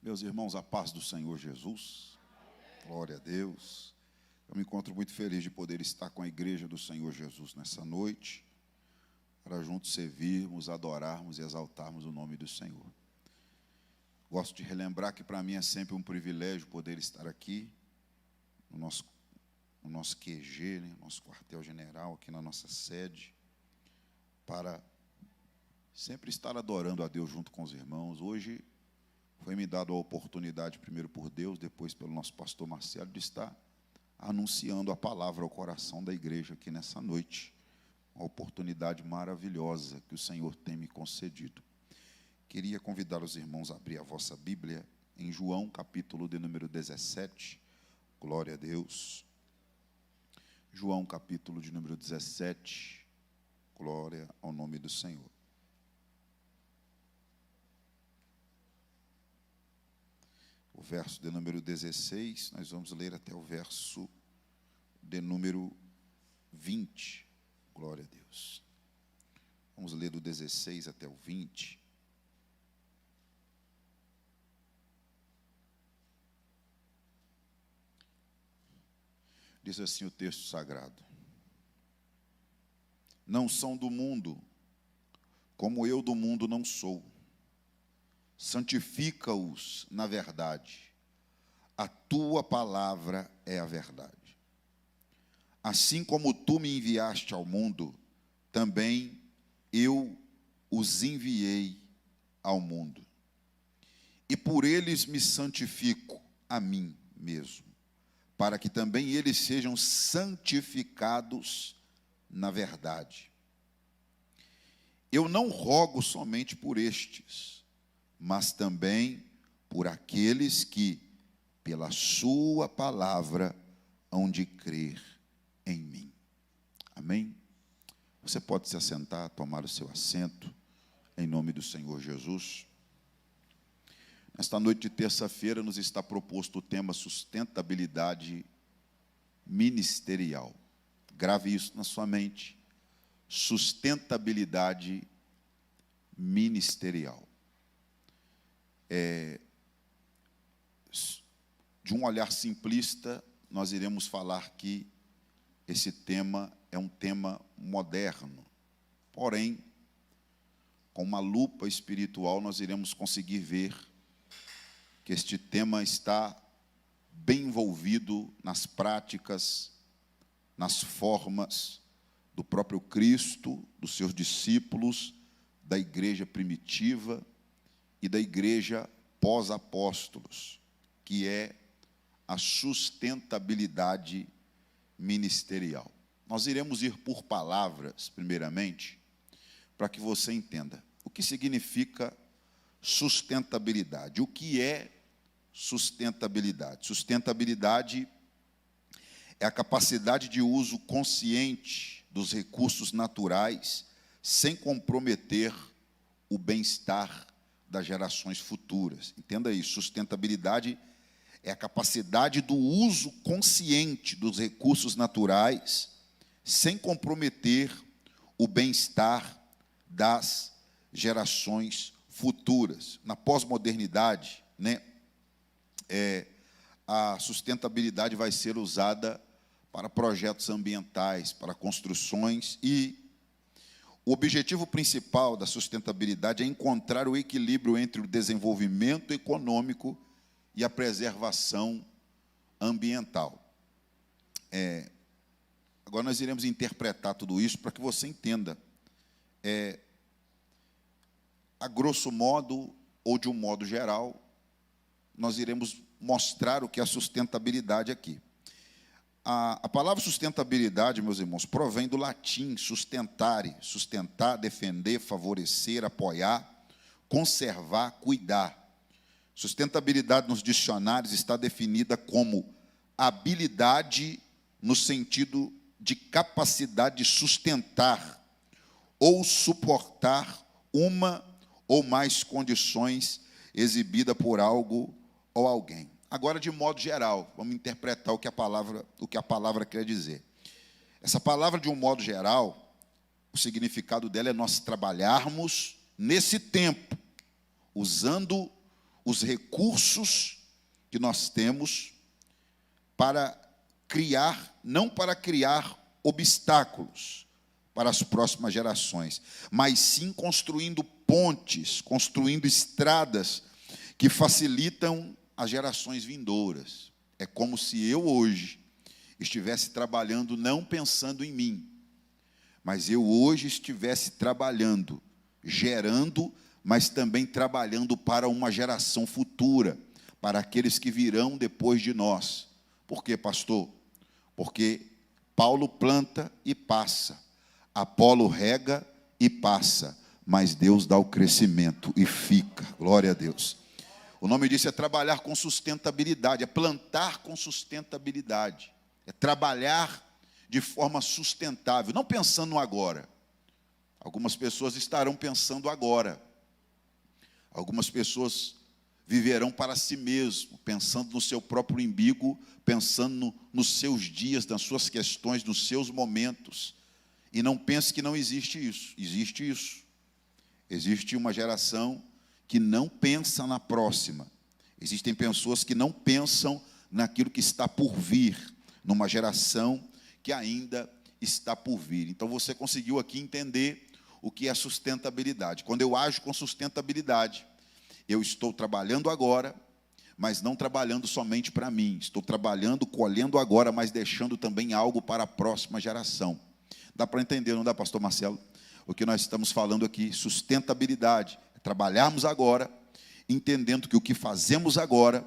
Meus irmãos, a paz do Senhor Jesus, glória a Deus. Eu me encontro muito feliz de poder estar com a igreja do Senhor Jesus nessa noite, para juntos servirmos, adorarmos e exaltarmos o nome do Senhor. Gosto de relembrar que para mim é sempre um privilégio poder estar aqui, no nosso QG, né, nosso quartel-general, aqui na nossa sede, para sempre estar adorando a Deus junto com os irmãos. Hoje foi-me dado a oportunidade, primeiro por Deus, depois pelo nosso pastor Marcelo, de estar anunciando a palavra ao coração da igreja aqui nessa noite. Uma oportunidade maravilhosa que o Senhor tem me concedido. Queria convidar os irmãos a abrir a vossa Bíblia em João, capítulo de número 17. Glória a Deus. João, capítulo de número 17. Glória ao nome do Senhor. O verso de número 16, nós vamos ler até o verso de número 20. Glória a Deus. Vamos ler do 16 até o 20. Diz assim o texto sagrado: não são do mundo, como eu do mundo não sou. Santifica-os na verdade. A tua palavra é a verdade. Assim como tu me enviaste ao mundo, também eu os enviei ao mundo. E por eles me santifico a mim mesmo, para que também eles sejam santificados na verdade. Eu não rogo somente por estes, mas também por aqueles que, pela sua palavra, hão de crer em mim. Amém? Você pode se assentar, tomar o seu assento, em nome do Senhor Jesus. Nesta noite de terça-feira nos está proposto o tema sustentabilidade ministerial. Grave isso na sua mente. Sustentabilidade ministerial. De um olhar simplista, nós iremos falar que esse tema é um tema moderno. Porém, com uma lupa espiritual, nós iremos conseguir ver que este tema está bem envolvido nas práticas, nas formas do próprio Cristo, dos seus discípulos, da igreja primitiva e da igreja pós-apóstolos, que é a sustentabilidade ministerial. Nós iremos ir por palavras, primeiramente, para que você entenda o que significa sustentabilidade. O que é sustentabilidade? Sustentabilidade é a capacidade de uso consciente dos recursos naturais, sem comprometer o bem-estar das gerações futuras. Entenda isso, sustentabilidade é a capacidade do uso consciente dos recursos naturais, sem comprometer o bem-estar das gerações futuras. Na pós-modernidade, a sustentabilidade vai ser usada para projetos ambientais, para construções, e o objetivo principal da sustentabilidade é encontrar o equilíbrio entre o desenvolvimento econômico e a preservação ambiental. Agora nós iremos interpretar tudo isso para que você entenda, a grosso modo, ou de um modo geral, nós iremos mostrar o que é a sustentabilidade aqui. A palavra sustentabilidade, meus irmãos, provém do latim sustentare, sustentar, defender, favorecer, apoiar, conservar, cuidar. Sustentabilidade nos dicionários está definida como habilidade no sentido de capacidade de sustentar ou suportar uma ou mais condições exibida por algo ou alguém. Agora, de modo geral, vamos interpretar o que a palavra quer dizer. Essa palavra, de um modo geral, o significado dela é nós trabalharmos nesse tempo, usando os recursos que nós temos para criar, não para criar obstáculos para as próximas gerações, mas sim construindo pontes, construindo estradas que facilitam as gerações vindouras. É como se eu hoje estivesse trabalhando não pensando em mim, mas eu hoje estivesse trabalhando, gerando, mas também trabalhando para uma geração futura, para aqueles que virão depois de nós. Por quê, pastor? Porque Paulo planta e passa, Apolo rega e passa, mas Deus dá o crescimento e fica. Glória a Deus. O nome disso é trabalhar com sustentabilidade, é plantar com sustentabilidade, é trabalhar de forma sustentável, não pensando no agora. Algumas pessoas estarão pensando agora. Algumas pessoas viverão para si mesmo, pensando no seu próprio umbigo, pensando nos seus dias, nas suas questões, nos seus momentos. E não pense que não existe isso. Existe isso. Existe uma geração que não pensa na próxima. Existem pessoas que não pensam naquilo que está por vir, numa geração que ainda está por vir. Então, você conseguiu aqui entender o que é sustentabilidade. Quando eu ajo com sustentabilidade, eu estou trabalhando agora, mas não trabalhando somente para mim. Estou trabalhando, colhendo agora, mas deixando também algo para a próxima geração. Dá para entender, não dá, pastor Marcelo? O que nós estamos falando aqui, sustentabilidade. É trabalharmos agora, entendendo que o que fazemos agora,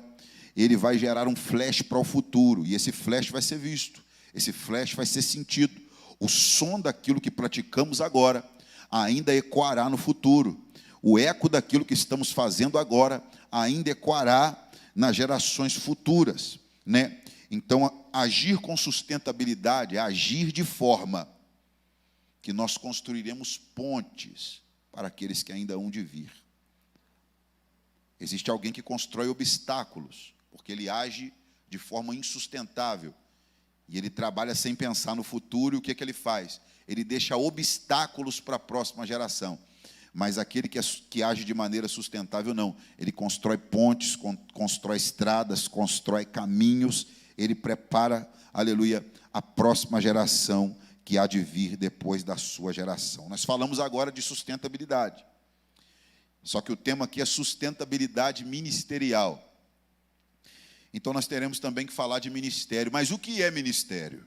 ele vai gerar um flash para o futuro. E esse flash vai ser visto. Esse flash vai ser sentido. O som daquilo que praticamos agora ainda ecoará no futuro. O eco daquilo que estamos fazendo agora ainda ecoará nas gerações futuras, né? Então, agir com sustentabilidade é agir de forma que nós construiremos pontes para aqueles que ainda hão de vir. Existe alguém que constrói obstáculos, porque ele age de forma insustentável. E ele trabalha sem pensar no futuro, e o que ele faz? Ele deixa obstáculos para a próxima geração. Mas aquele que age de maneira sustentável, não. Ele constrói pontes, constrói estradas, constrói caminhos, ele prepara, aleluia, a próxima geração que há de vir depois da sua geração. Nós falamos agora de sustentabilidade. Só que o tema aqui é sustentabilidade ministerial. Então, nós teremos também que falar de ministério. Mas o que é ministério?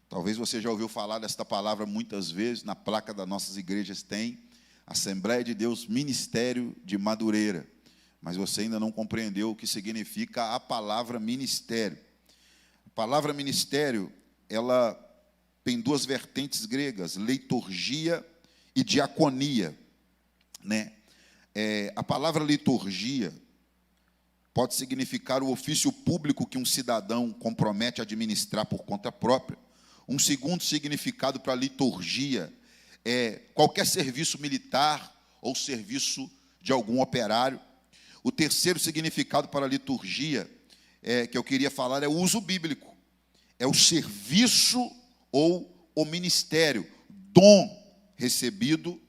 Talvez você já ouviu falar desta palavra muitas vezes, na placa das nossas igrejas tem Assembleia de Deus Ministério de Madureira. Mas você ainda não compreendeu o que significa a palavra ministério. A palavra ministério, ela tem duas vertentes gregas, liturgia e diaconia, né? A palavra liturgia pode significar o ofício público que um cidadão compromete a administrar por conta própria. Um segundo significado para liturgia é qualquer serviço militar ou serviço de algum operário. O terceiro significado para liturgia que eu queria falar é o uso bíblico. É o serviço ou o ministério, dom recebido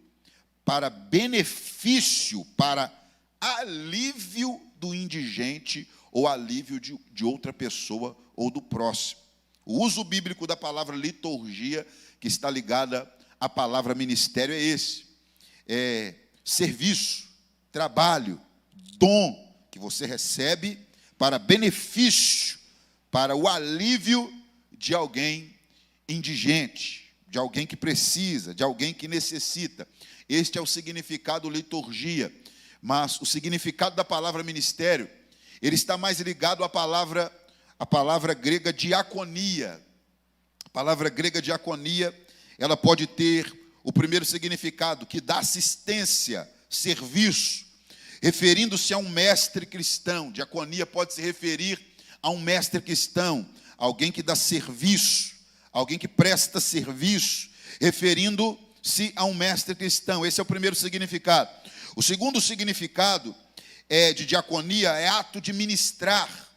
para benefício, para alívio do indigente ou alívio de outra pessoa ou do próximo. O uso bíblico da palavra liturgia, que está ligada à palavra ministério, é esse. É serviço, trabalho, dom que você recebe para benefício, para o alívio de alguém indigente, de alguém que precisa, de alguém que necessita. Este é o significado liturgia. Mas o significado da palavra ministério, ele está mais ligado à palavra grega diaconia. A palavra grega diaconia, ela pode ter o primeiro significado, que dá assistência, serviço, referindo-se a um mestre cristão. Diaconia pode se referir a um mestre cristão, alguém que dá serviço, alguém que presta serviço, referindo-se a um mestre cristão. Esse é o primeiro significado. O segundo significado de diaconia é ato de ministrar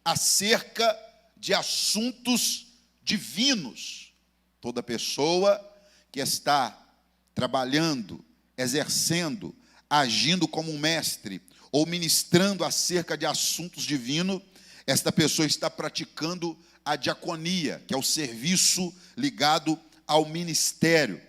acerca de assuntos divinos. Toda pessoa que está trabalhando, exercendo agindo como um mestre ou ministrando acerca de assuntos divinos, esta pessoa está praticando a diaconia, que é o serviço ligado ao ministério,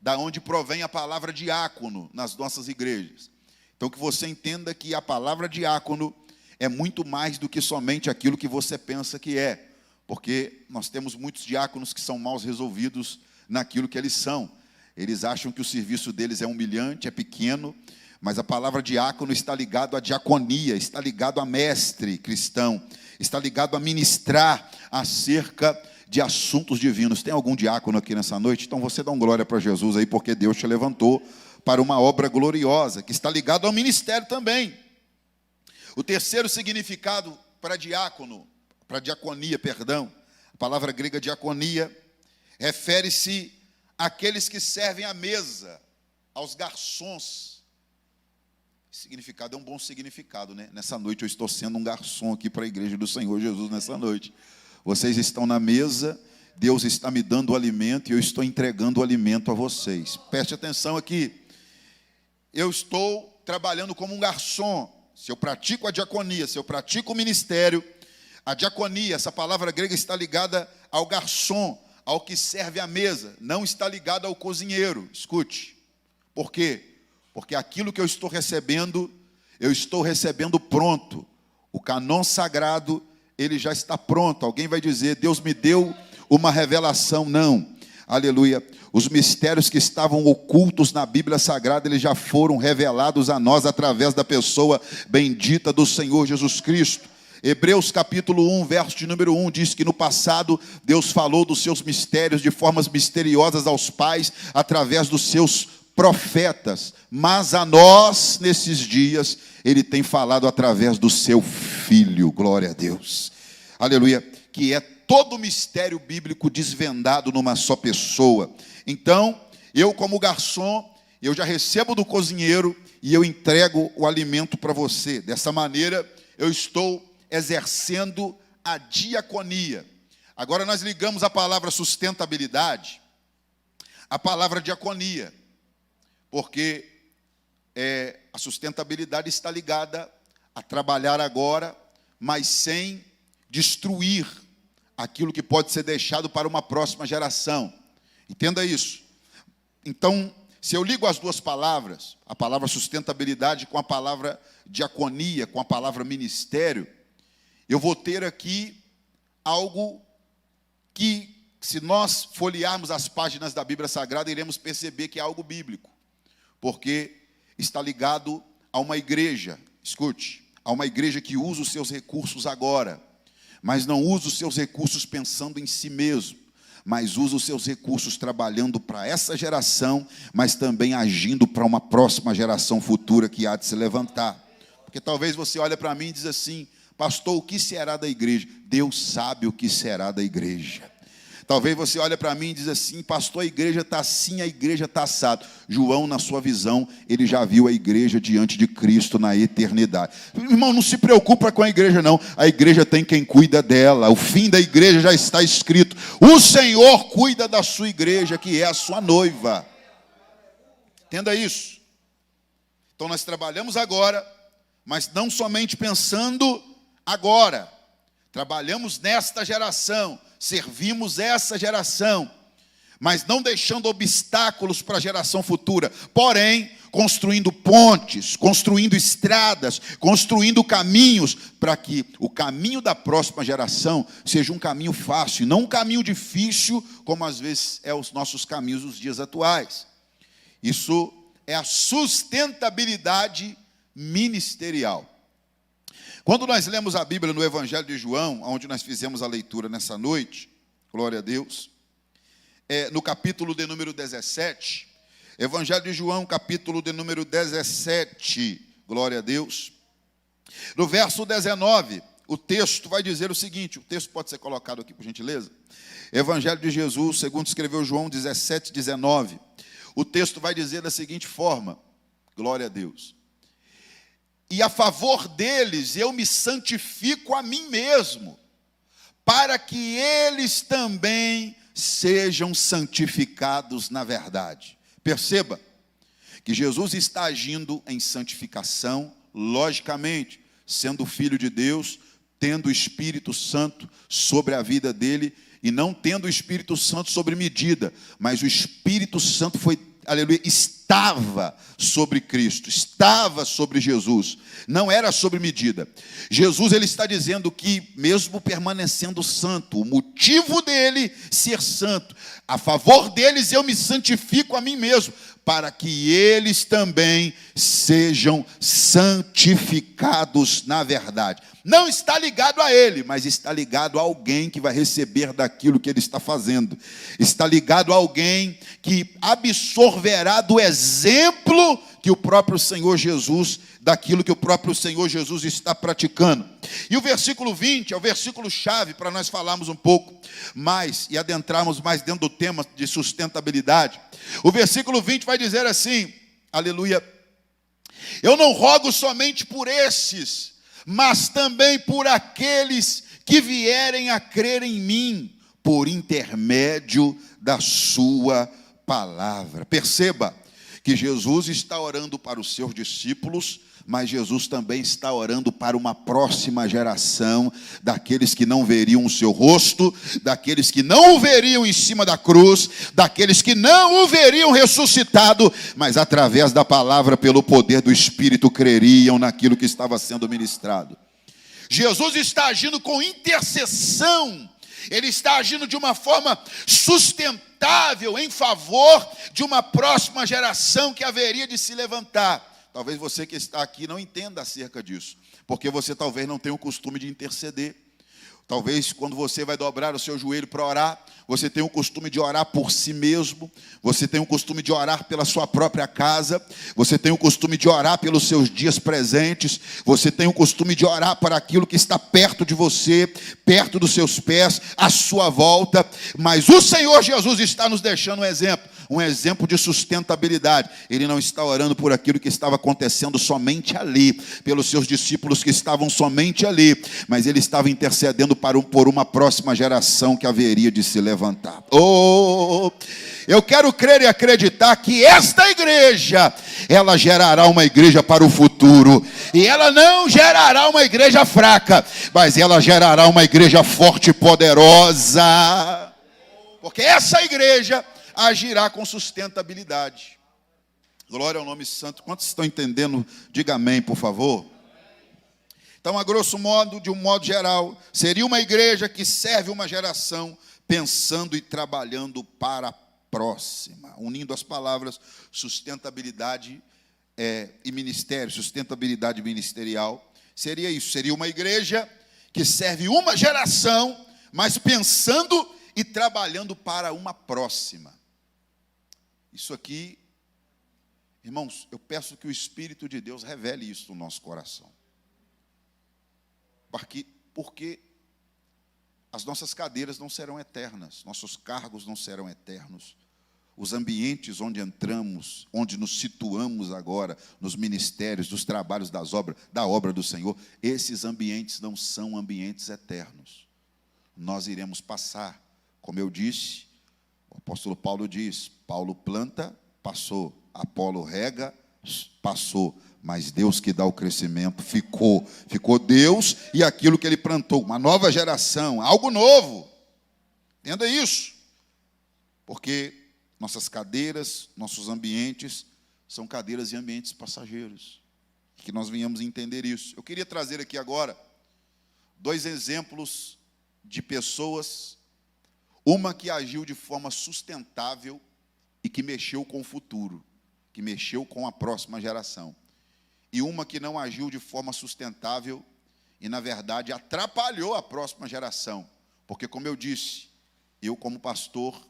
da onde provém a palavra diácono nas nossas igrejas. Então, que você entenda que a palavra diácono é muito mais do que somente aquilo que você pensa que é, porque nós temos muitos diáconos que são mal resolvidos naquilo que eles são. Eles acham que o serviço deles é humilhante, é pequeno, mas a palavra diácono está ligado à diaconia, está ligado a mestre cristão, está ligado a ministrar acerca de assuntos divinos. Tem algum diácono aqui nessa noite? Então você dá um glória para Jesus aí, porque Deus te levantou para uma obra gloriosa, que está ligado ao ministério também. O terceiro significado para diácono, para diaconia, perdão, a palavra grega diaconia, refere-se àqueles que servem à mesa, aos garçons. Esse significado é um bom significado, né? Nessa noite eu estou sendo um garçom aqui para a igreja do Senhor Jesus nessa noite. Vocês estão na mesa, Deus está me dando o alimento e eu estou entregando o alimento a vocês. Preste atenção aqui. Eu estou trabalhando como um garçom. Se eu pratico a diaconia, se eu pratico o ministério, a diaconia, essa palavra grega está ligada ao garçom, ao que serve à mesa, não está ligada ao cozinheiro. Escute. Por quê? Porque aquilo que eu estou recebendo pronto. O cânon sagrado, ele já está pronto. Alguém vai dizer, Deus me deu uma revelação. Não. Aleluia. Os mistérios que estavam ocultos na Bíblia Sagrada, eles já foram revelados a nós através da pessoa bendita do Senhor Jesus Cristo. Hebreus capítulo 1, verso de número 1, diz que no passado Deus falou dos seus mistérios de formas misteriosas aos pais, através dos seus profetas. Mas a nós, nesses dias, Ele tem falado através do seu Filho. Glória a Deus. Aleluia. Que é todo o mistério bíblico desvendado numa só pessoa. Então, eu como garçom, eu já recebo do cozinheiro e eu entrego o alimento para você. Dessa maneira, eu estou exercendo a diaconia. Agora nós ligamos a palavra sustentabilidade à palavra diaconia, porque a sustentabilidade está ligada a trabalhar agora, mas sem destruir aquilo que pode ser deixado para uma próxima geração. Entenda isso. Então, se eu ligo as duas palavras, a palavra sustentabilidade com a palavra diaconia, com a palavra ministério, eu vou ter aqui algo que, se nós folhearmos as páginas da Bíblia Sagrada, iremos perceber que é algo bíblico, porque está ligado a uma igreja, escute, a uma igreja que usa os seus recursos agora, mas não usa os seus recursos pensando em si mesmo, mas usa os seus recursos trabalhando para essa geração, mas também agindo para uma próxima geração futura que há de se levantar. Porque talvez você olhe para mim e diz assim, pastor, o que será da igreja? Deus sabe o que será da igreja. Talvez você olhe para mim e diz assim, pastor, a igreja está assim, a igreja está assado. João, na sua visão, ele já viu a igreja diante de Cristo na eternidade. Irmão, não se preocupa com a igreja não, a igreja tem quem cuida dela, o fim da igreja já está escrito. O Senhor cuida da sua igreja, que é a sua noiva. Entenda isso. Então nós trabalhamos agora, mas não somente pensando agora. Trabalhamos nesta geração, servimos essa geração, mas não deixando obstáculos para a geração futura, porém, construindo pontes, construindo estradas, construindo caminhos, para que o caminho da próxima geração seja um caminho fácil, não um caminho difícil, como às vezes é os nossos caminhos dos dias atuais. Isso é a sustentabilidade ministerial. Quando nós lemos a Bíblia no Evangelho de João, onde nós fizemos a leitura nessa noite, glória a Deus, no capítulo de número 17, Evangelho de João, capítulo de número 17, glória a Deus, no verso 19, o texto vai dizer o seguinte, o texto pode ser colocado aqui por gentileza, Evangelho de Jesus, segundo escreveu João 17, 19, o texto vai dizer da seguinte forma, glória a Deus, e a favor deles eu me santifico a mim mesmo, para que eles também sejam santificados na verdade. Perceba que Jesus está agindo em santificação, logicamente, sendo filho de Deus, tendo o Espírito Santo sobre a vida dele, e não tendo o Espírito Santo sobre medida, mas o Espírito Santo foi, aleluia, estava sobre Cristo, estava sobre Jesus, não era sobre medida. Jesus, ele está dizendo que, mesmo permanecendo santo, o motivo dele ser santo, a favor deles eu me santifico a mim mesmo, para que eles também sejam santificados na verdade. Não está ligado a ele, mas está ligado a alguém que vai receber daquilo que ele está fazendo. Está ligado a alguém que absorverá do exemplo que o próprio Senhor Jesus, daquilo que o próprio Senhor Jesus está praticando. E o versículo 20 é o versículo chave para nós falarmos um pouco mais e adentrarmos mais dentro do tema de sustentabilidade. O versículo 20 vai dizer assim, aleluia: eu não rogo somente por esses, mas também por aqueles que vierem a crer em mim, por intermédio da sua palavra. Perceba que Jesus está orando para os seus discípulos, mas Jesus também está orando para uma próxima geração, daqueles que não veriam o seu rosto, daqueles que não o veriam em cima da cruz, daqueles que não o veriam ressuscitado, mas através da palavra, pelo poder do Espírito, creriam naquilo que estava sendo ministrado. Jesus está agindo com intercessão, ele está agindo de uma forma sustentável em favor de uma próxima geração que haveria de se levantar. Talvez você que está aqui não entenda acerca disso, porque você talvez não tenha o costume de interceder. Talvez quando você vai dobrar o seu joelho para orar, você tem o costume de orar por si mesmo, você tem o costume de orar pela sua própria casa, você tem o costume de orar pelos seus dias presentes, você tem o costume de orar para aquilo que está perto de você, perto dos seus pés, à sua volta, mas o Senhor Jesus está nos deixando um exemplo de sustentabilidade. Ele não está orando por aquilo que estava acontecendo somente ali, pelos seus discípulos que estavam somente ali, mas ele estava intercedendo por uma próxima geração que haveria de se levantar. Eu quero crer e acreditar que esta igreja, ela gerará uma igreja para o futuro, e ela não gerará uma igreja fraca, mas ela gerará uma igreja forte e poderosa, porque essa igreja agirá com sustentabilidade. Glória ao nome santo. Quantos estão entendendo? Diga amém, por favor. Então, a grosso modo, de um modo geral, seria uma igreja que serve uma geração pensando e trabalhando para a próxima, unindo as palavras sustentabilidade e ministério, sustentabilidade ministerial. Seria isso, seria uma igreja que serve uma geração, mas pensando e trabalhando para uma próxima. Isso aqui, irmãos, eu peço que o Espírito de Deus revele isso no nosso coração. Porque as nossas cadeiras não serão eternas, nossos cargos não serão eternos. Os ambientes onde entramos, onde nos situamos agora, nos ministérios, nos trabalhos da obra do Senhor, esses ambientes não são ambientes eternos. Nós iremos passar, como eu disse, o apóstolo Paulo diz, Paulo planta, passou, Apolo rega, passou, mas Deus que dá o crescimento, ficou Deus e aquilo que ele plantou, uma nova geração, algo novo, entenda isso, porque nossas cadeiras, nossos ambientes, são cadeiras e ambientes passageiros, que nós venhamos entender isso. Eu queria trazer aqui agora 2 exemplos de pessoas, uma que agiu de forma sustentável e que mexeu com o futuro, que mexeu com a próxima geração. E uma que não agiu de forma sustentável e, na verdade, atrapalhou a próxima geração. Porque, como eu disse, eu como pastor,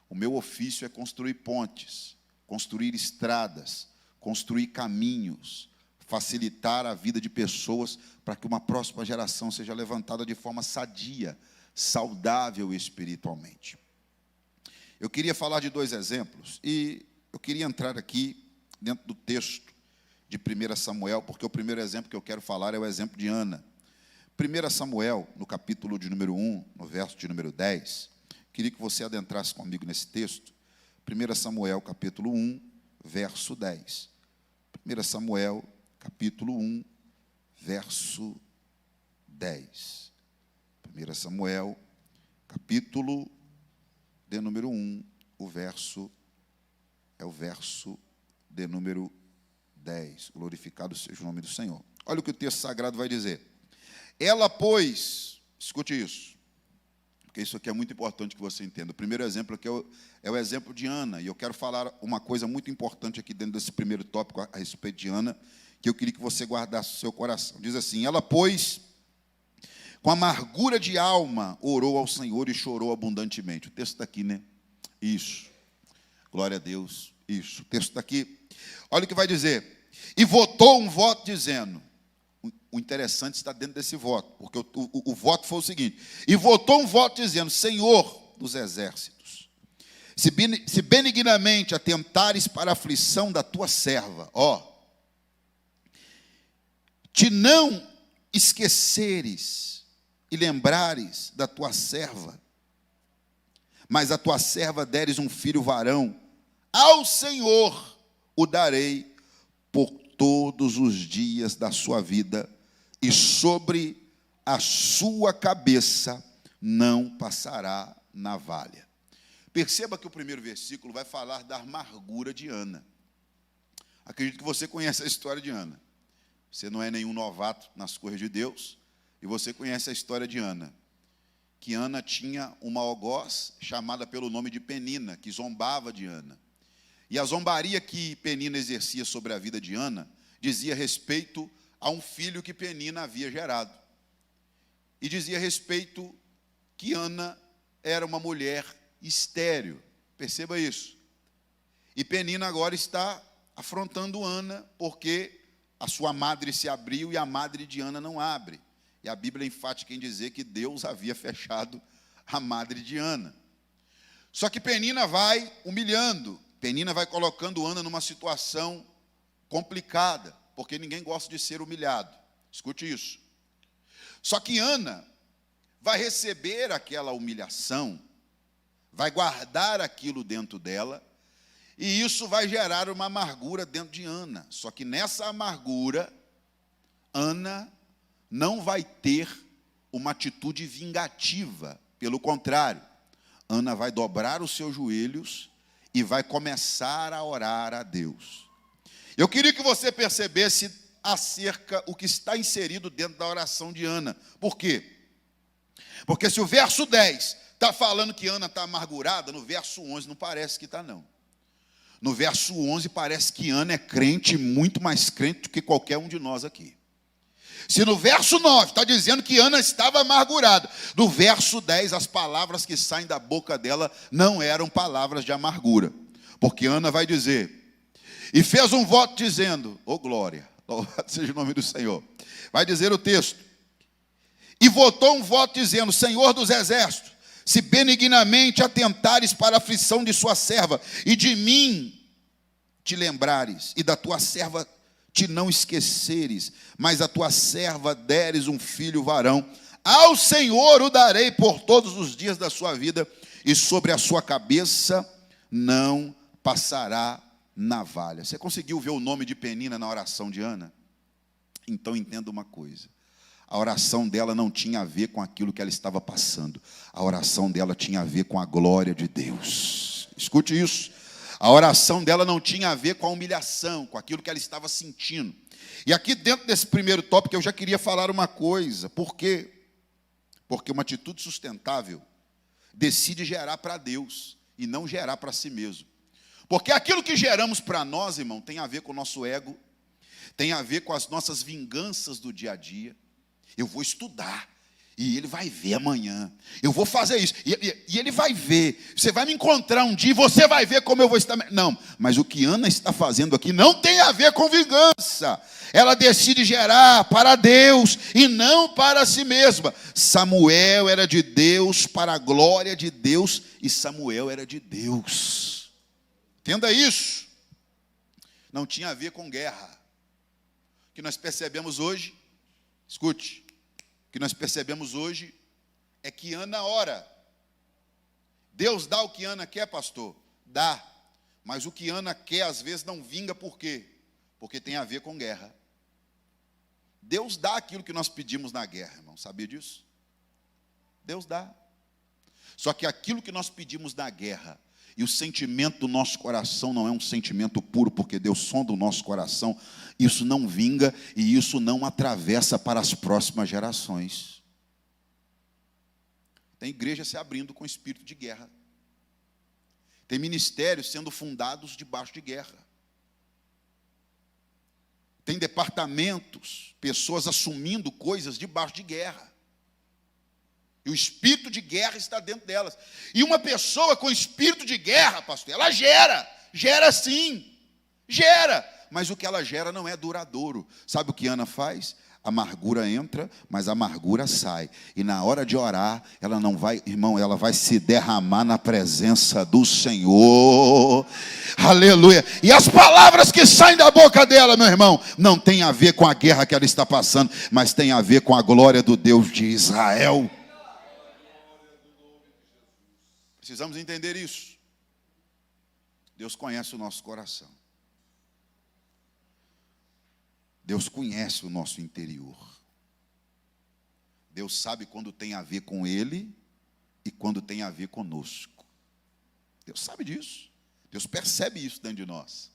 o meu ofício é construir pontes, construir estradas, construir caminhos, facilitar a vida de pessoas para que uma próxima geração seja levantada de forma sadia, saudável espiritualmente. Eu queria falar de 2 exemplos e eu queria entrar aqui dentro do texto de 1 Samuel, porque o primeiro exemplo que eu quero falar é o exemplo de Ana. 1 Samuel, no capítulo de número 1, no verso de número 10, queria que você adentrasse comigo nesse texto. 1 Samuel, capítulo 1, verso 10. 1 Samuel, capítulo 1, verso 10. 1 Samuel, capítulo de número 1, o verso de número 10. Glorificado seja o nome do Senhor. Olha o que o texto sagrado vai dizer. Ela, pois, escute isso, porque isso aqui é muito importante que você entenda. O primeiro exemplo aqui é o exemplo de Ana, e eu quero falar uma coisa muito importante aqui dentro desse primeiro tópico a respeito de Ana, que eu queria que você guardasse no seu coração. Diz assim: ela, pois, com amargura de alma, orou ao Senhor e chorou abundantemente. O texto está aqui, né? Isso. Glória a Deus. Isso. O texto está aqui. Olha o que vai dizer. E votou um voto dizendo. O interessante está dentro desse voto, porque o voto foi o seguinte. E votou um voto dizendo: Senhor dos exércitos, se benignamente atentares para a aflição da tua serva, te não esqueceres e lembrares da tua serva, mas a tua serva deres um filho varão, ao Senhor o darei por todos os dias da sua vida, e sobre a sua cabeça não passará navalha. Perceba que o primeiro versículo vai falar da amargura de Ana. Acredito que você conhece a história de Ana. Você não é nenhum novato nas coisas de Deus, e você conhece a história de Ana. Que Ana tinha uma algoz chamada pelo nome de Penina, que zombava de Ana. E a zombaria que Penina exercia sobre a vida de Ana dizia respeito a um filho que Penina havia gerado. E dizia respeito que Ana era uma mulher estéril. Perceba isso. E Penina agora está afrontando Ana, porque a sua madre se abriu e a madre de Ana não abre. E a Bíblia é enfática em dizer que Deus havia fechado a madre de Ana. Só que Penina vai humilhando. Penina vai colocando Ana numa situação complicada, porque ninguém gosta de ser humilhado. Escute isso. Só que Ana vai receber aquela humilhação, vai guardar aquilo dentro dela, e isso vai gerar uma amargura dentro de Ana. Só que nessa amargura, Ana não vai ter uma atitude vingativa. Pelo contrário, Ana vai dobrar os seus joelhos e vai começar a orar a Deus. Eu queria que você percebesse acerca o que está inserido dentro da oração de Ana. Por quê? Porque se o verso 10 está falando que Ana está amargurada, no verso 11 não parece que está, não. No verso 11 parece que Ana é crente, muito mais crente do que qualquer um de nós aqui. Se no verso 9 está dizendo que Ana estava amargurada, no verso 10 as palavras que saem da boca dela não eram palavras de amargura. Porque Ana vai dizer, e fez um voto dizendo, glória, louvado seja o nome do Senhor. Vai dizer o texto, e votou um voto dizendo, Senhor dos exércitos, se benignamente atentares para a aflição de sua serva, e de mim te lembrares, e da tua serva te não esqueceres, mas a tua serva deres um filho varão, ao Senhor o darei por todos os dias da sua vida, e sobre a sua cabeça não passará navalha. Você conseguiu ver o nome de Penina na oração de Ana? Então entenda uma coisa. A oração dela não tinha a ver com aquilo que ela estava passando. A oração dela tinha a ver com a glória de Deus. Escute isso. A oração dela não tinha a ver com a humilhação, com aquilo que ela estava sentindo. E aqui dentro desse primeiro tópico eu já queria falar uma coisa. Por quê? Porque uma atitude sustentável decide gerar para Deus e não gerar para si mesmo. Porque aquilo que geramos para nós, irmão, tem a ver com o nosso ego, tem a ver com as nossas vinganças do dia a dia. Eu vou estudar, e ele vai ver amanhã. Eu vou fazer isso, e ele vai ver. Você vai me encontrar um dia, e você vai ver como eu vou estar. Não, mas o que Ana está fazendo aqui não tem a ver com vingança. Ela decide gerar para Deus, e não para si mesma. Samuel era de Deus, para a glória de Deus, e Samuel era de Deus. Entenda isso. Não tinha a ver com guerra. O que nós percebemos hoje, escute, o que nós percebemos hoje é que Ana ora. Deus dá o que Ana quer, pastor? Dá. Mas o que Ana quer, às vezes, não vinga, por quê? Porque tem a ver com guerra. Deus dá aquilo que nós pedimos na guerra, irmão. Sabia disso? Deus dá. Só que aquilo que nós pedimos na guerra, e o sentimento do nosso coração não é um sentimento puro, porque Deus sonda o nosso coração, isso não vinga e isso não atravessa para as próximas gerações. Tem igreja se abrindo com espírito de guerra. Tem ministérios sendo fundados debaixo de guerra. Tem departamentos, pessoas assumindo coisas debaixo de guerra. E o espírito de guerra está dentro delas. E uma pessoa com espírito de guerra, pastor, ela gera sim, gera. Mas o que ela gera não é duradouro. Sabe o que Ana faz? A amargura entra, mas a amargura sai. E na hora de orar, ela não vai, irmão, ela vai se derramar na presença do Senhor. Aleluia. E as palavras que saem da boca dela, meu irmão, não tem a ver com a guerra que ela está passando, mas tem a ver com a glória do Deus de Israel. Precisamos entender isso. Deus conhece o nosso coração. Deus conhece o nosso interior. Deus sabe quando tem a ver com Ele e quando tem a ver conosco. Deus sabe disso. Deus percebe isso dentro de nós.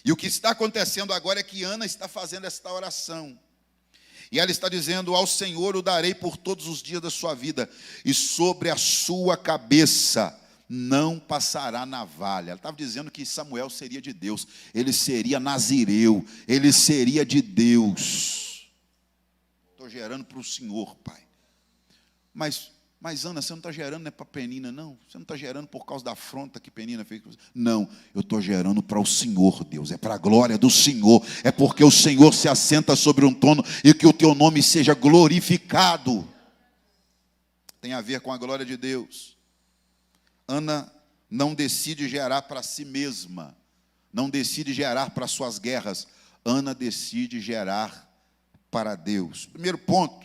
E o que está acontecendo agora é que Ana está fazendo esta oração. E ela está dizendo: ao Senhor o darei por todos os dias da sua vida, e sobre a sua cabeça não passará navalha. Ela estava dizendo que Samuel seria de Deus, ele seria nazireu, ele seria de Deus. Estou gerando para o Senhor, Pai. Mas Ana, você não está gerando, não é para Penina, não. Você não está gerando por causa da afronta que Penina fez. Não, eu estou gerando para o Senhor, Deus. É para a glória do Senhor. É porque o Senhor se assenta sobre um trono e que o teu nome seja glorificado. Tem a ver com a glória de Deus. Ana não decide gerar para si mesma. Não decide gerar para suas guerras. Ana decide gerar para Deus. Primeiro ponto.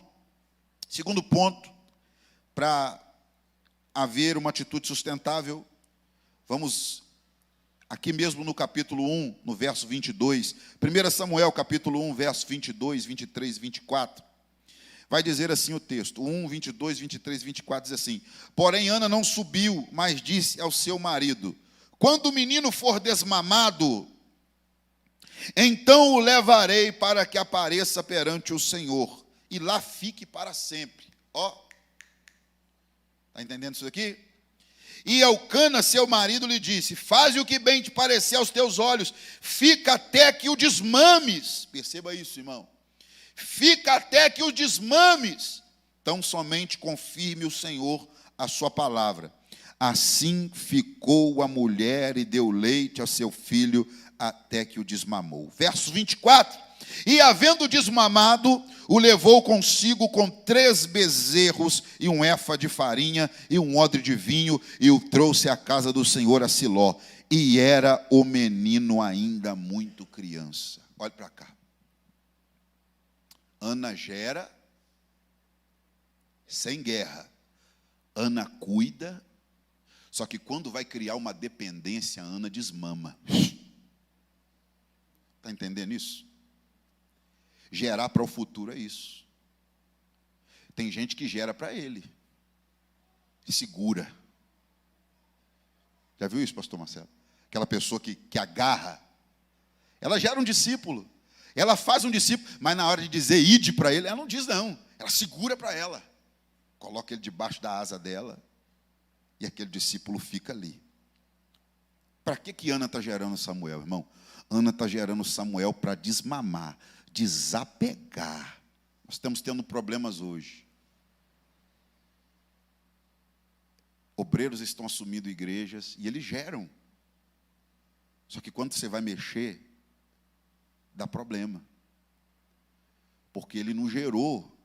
Segundo ponto. Para haver uma atitude sustentável, vamos aqui mesmo no capítulo 1, no verso 22, 1 Samuel capítulo 1, verso 22, 23 e 24, vai dizer assim o texto, 1, 22, 23 e 24, diz assim: porém Ana não subiu, mas disse ao seu marido: quando o menino for desmamado, então o levarei para que apareça perante o Senhor, e lá fique para sempre. Ó, está entendendo isso aqui? E Elcana, seu marido, lhe disse: faze o que bem te parecer aos teus olhos, fica até que o desmames. Perceba isso, irmão. Fica até que o desmames. Tão somente confirme o Senhor a sua palavra. Assim ficou a mulher e deu leite ao seu filho até que o desmamou. Verso 24. E havendo desmamado, o levou consigo com 3 bezerros e um efa de farinha e um odre de vinho, e o trouxe à casa do Senhor a Siló. E era o menino ainda muito criança. Olhe para cá. Ana gera sem guerra. Ana cuida, só que quando vai criar uma dependência, Ana desmama. Está entendendo isso? Gerar para o futuro é isso. Tem gente que gera para ele, segura. Já viu isso, pastor Marcelo? Aquela pessoa que agarra. Ela gera um discípulo, ela faz um discípulo, mas na hora de dizer ide para ele, ela não diz não. Ela segura para ela, coloca ele debaixo da asa dela, e aquele discípulo fica ali. Para que Ana está gerando Samuel, irmão? Ana está gerando Samuel para desmamar, desapegar. Nós estamos tendo problemas hoje. Obreiros estão assumindo igrejas e eles geram. Só que quando você vai mexer, dá problema. Porque ele não gerou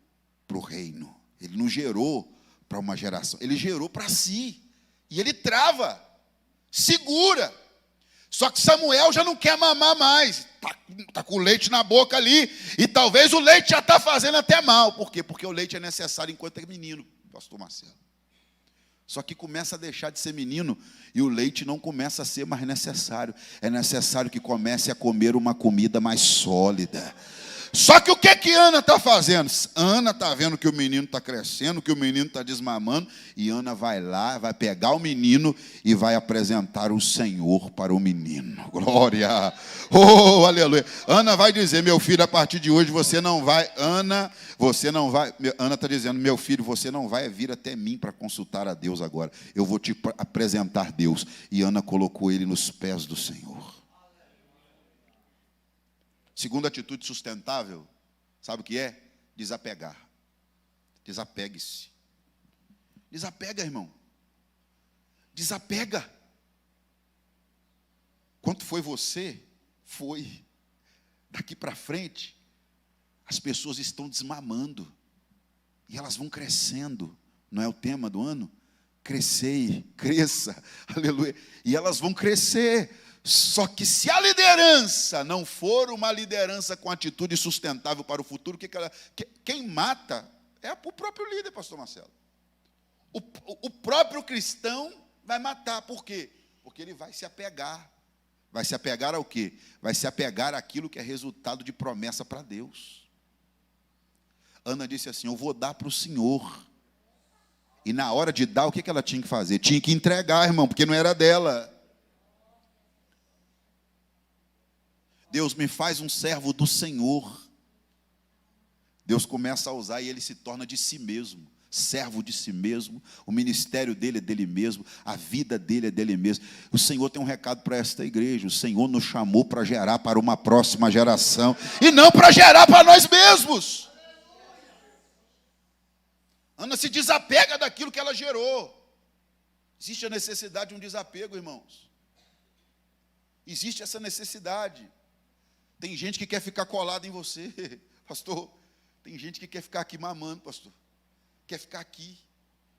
para o reino. Ele não gerou para uma geração. Ele gerou para si. E ele trava, segura. Só que Samuel já não quer mamar mais. Está com o leite na boca ali. E talvez o leite já está fazendo até mal. Por quê? Porque o leite é necessário enquanto é menino, pastor Marcelo. Só que começa a deixar de ser menino e o leite não começa a ser mais necessário. É necessário que comece a comer uma comida mais sólida. Só que o que Ana está fazendo? Ana está vendo que o menino está crescendo, que o menino está desmamando, e Ana vai lá, vai pegar o menino e vai apresentar o Senhor para o menino. Glória! Oh, aleluia! Ana vai dizer, meu filho, a partir de hoje você não vai, Ana está dizendo, meu filho, você não vai vir até mim para consultar a Deus agora. Eu vou te apresentar Deus. E Ana colocou ele nos pés do Senhor. Segunda atitude sustentável, sabe o que é? Desapegar. Desapegue-se. Desapega, irmão. Desapega. Quanto foi você? Foi. Daqui para frente, as pessoas estão desmamando. E elas vão crescendo. Não é o tema do ano? Crescei, cresça. Aleluia. E elas vão crescer. Só que se a liderança não for uma liderança com atitude sustentável para o futuro, quem mata é o próprio líder, pastor Marcelo. O próprio cristão vai matar. Por quê? Porque ele vai se apegar. Vai se apegar ao quê? Vai se apegar àquilo que é resultado de promessa para Deus. Ana disse assim, eu vou dar para o Senhor. E na hora de dar, o que ela tinha que fazer? Tinha que entregar, irmão, porque não era dela. Deus, me faz um servo do Senhor. Deus começa a usar e ele se torna de si mesmo, servo de si mesmo. O ministério dele é dele mesmo, a vida dele é dele mesmo. O Senhor tem um recado para esta igreja. O Senhor nos chamou para gerar para uma próxima geração e não para gerar para nós mesmos. Ana se desapega daquilo que ela gerou. Existe a necessidade de um desapego, irmãos. Existe essa necessidade. Tem gente que quer ficar colado em você, pastor. Tem gente que quer ficar aqui mamando, pastor. Quer ficar aqui,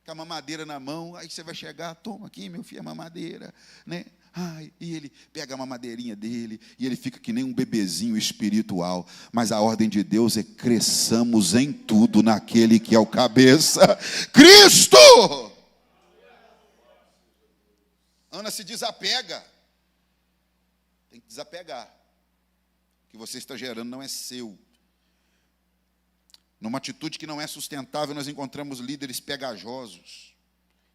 com a mamadeira na mão. Aí você vai chegar, toma aqui, meu filho, a mamadeira, né? Ai, e ele pega a mamadeirinha dele, e ele fica que nem um bebezinho espiritual. Mas a ordem de Deus é cresçamos em tudo naquele que é o cabeça, Cristo! Ana se desapega. Tem que desapegar. O que você está gerando não é seu. Numa atitude que não é sustentável, nós encontramos líderes pegajosos,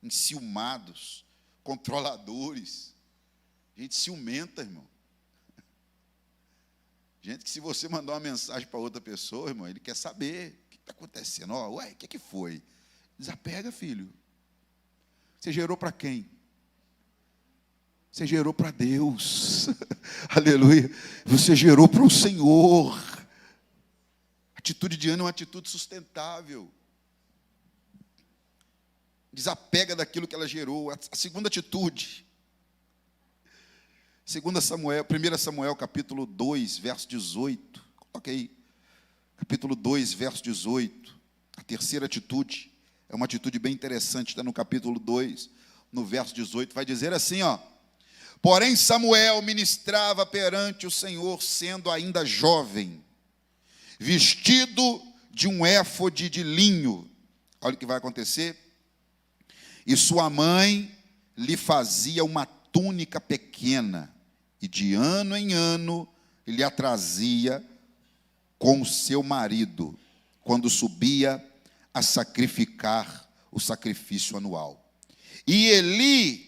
enciumados, controladores. Gente ciumenta, irmão. Gente que se você mandar uma mensagem para outra pessoa, irmão, ele quer saber o que está acontecendo. Ué, o que foi? Desapega, filho. Você gerou para quem? Você gerou para Deus. Aleluia. Você gerou para o Senhor. Atitude de Ana é uma atitude sustentável. Desapega daquilo que ela gerou. A segunda atitude. 1 Samuel, capítulo 2, verso 18. Coloca aí. Capítulo 2, verso 18. A terceira atitude. É uma atitude bem interessante. Está no capítulo 2, no verso 18. Vai dizer assim, ó. Porém Samuel ministrava perante o Senhor, sendo ainda jovem, vestido de um éfode de linho. Olha o que vai acontecer. E sua mãe lhe fazia uma túnica pequena, e de ano em ano lhe a trazia com o seu marido, quando subia a sacrificar o sacrifício anual. E Eli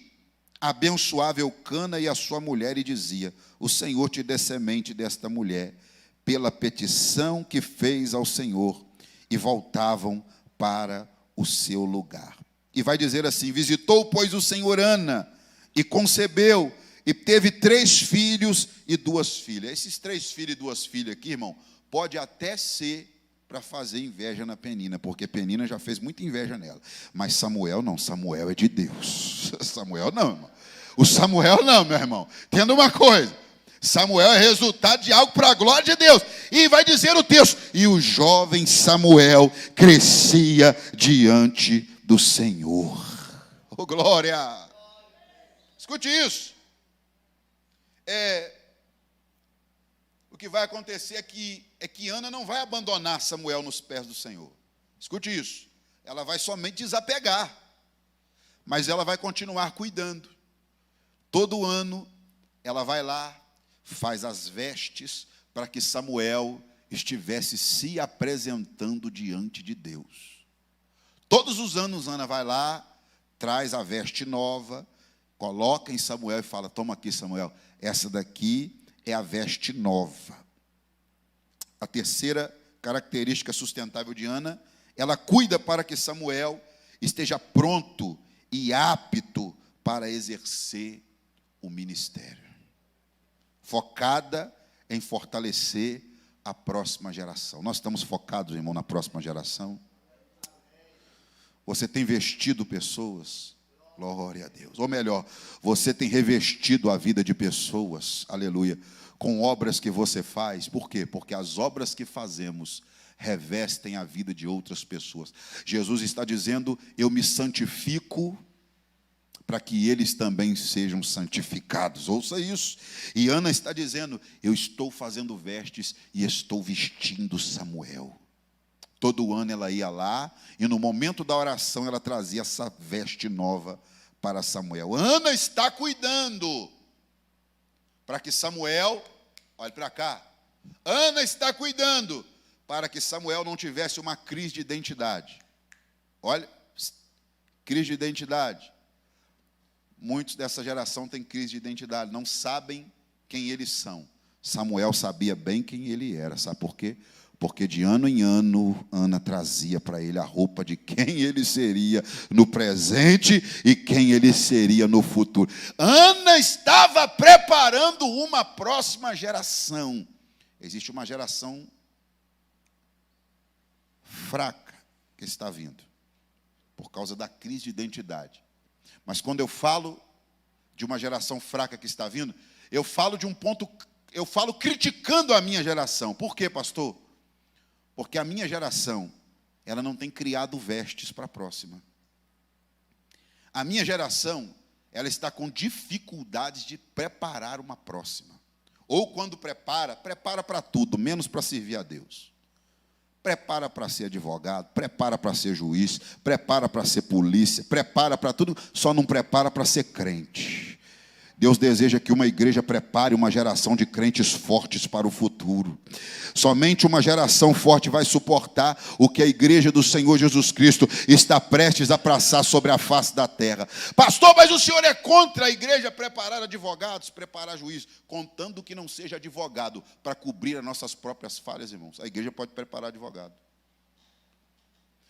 abençoava Eucana e a sua mulher e dizia, o Senhor te dê semente desta mulher, pela petição que fez ao Senhor, e voltavam para o seu lugar. E vai dizer assim, visitou, pois, o Senhor Ana, e concebeu, e teve 3 filhos e 2 filhas. Esses 3 filhos e 2 filhas aqui, irmão, pode até ser para fazer inveja na Penina, porque Penina já fez muita inveja nela. Mas Samuel não, Samuel é de Deus. Samuel não, irmão. O Samuel não, meu irmão. Entenda uma coisa. Samuel é resultado de algo para a glória de Deus. E vai dizer o texto, e o jovem Samuel crescia diante do Senhor. Oh, glória! Escute isso. O que vai acontecer é que Ana não vai abandonar Samuel nos pés do Senhor. Escute isso. Ela vai somente desapegar. mas ela vai continuar cuidando. Todo ano, ela vai lá, faz as vestes para que Samuel estivesse se apresentando diante de Deus. Todos os anos, Ana vai lá, traz a veste nova, coloca em Samuel e fala: toma aqui, Samuel, essa daqui é a veste nova. A terceira característica sustentável de Ana, ela cuida para que Samuel esteja pronto e apto para exercer o ministério, focada em fortalecer a próxima geração. Nós estamos focados, irmão, na próxima geração. Você tem vestido pessoas, glória a Deus. Ou melhor, você tem revestido a vida de pessoas, aleluia, com obras que você faz. Por quê? Porque as obras que fazemos revestem a vida de outras pessoas. Jesus está dizendo: eu me santifico para que eles também sejam santificados. Ouça isso. E Ana está dizendo: eu estou fazendo vestes e estou vestindo Samuel. Todo ano ela ia lá e no momento da oração ela trazia essa veste nova para Samuel. Ana está cuidando para que Samuel, olhe para cá, Ana está cuidando para que Samuel não tivesse uma crise de identidade. Olha, crise de identidade. Muitos dessa geração têm crise de identidade, não sabem quem eles são. Samuel sabia bem quem ele era, sabe por quê? Porque de ano em ano, Ana trazia para ele a roupa de quem ele seria no presente e quem ele seria no futuro. Ana estava preparando uma próxima geração. Existe uma geração fraca que está vindo, por causa da crise de identidade. Mas quando eu falo de uma geração fraca que está vindo, eu falo de um ponto, eu falo criticando a minha geração. Por quê, pastor? Porque a minha geração, ela não tem criado vestes para a próxima. A minha geração, ela está com dificuldades de preparar uma próxima. Ou quando prepara para tudo, menos para servir a Deus. Prepara para ser advogado, prepara para ser juiz, prepara para ser polícia, prepara para tudo, só não prepara para ser crente. Deus deseja que uma igreja prepare uma geração de crentes fortes para o futuro. Somente uma geração forte vai suportar o que a igreja do Senhor Jesus Cristo está prestes a passar sobre a face da terra. Pastor, mas o senhor é contra a igreja preparar advogados, preparar juízes, contando que não seja advogado para cobrir as nossas próprias falhas, irmãos. A igreja pode preparar advogado.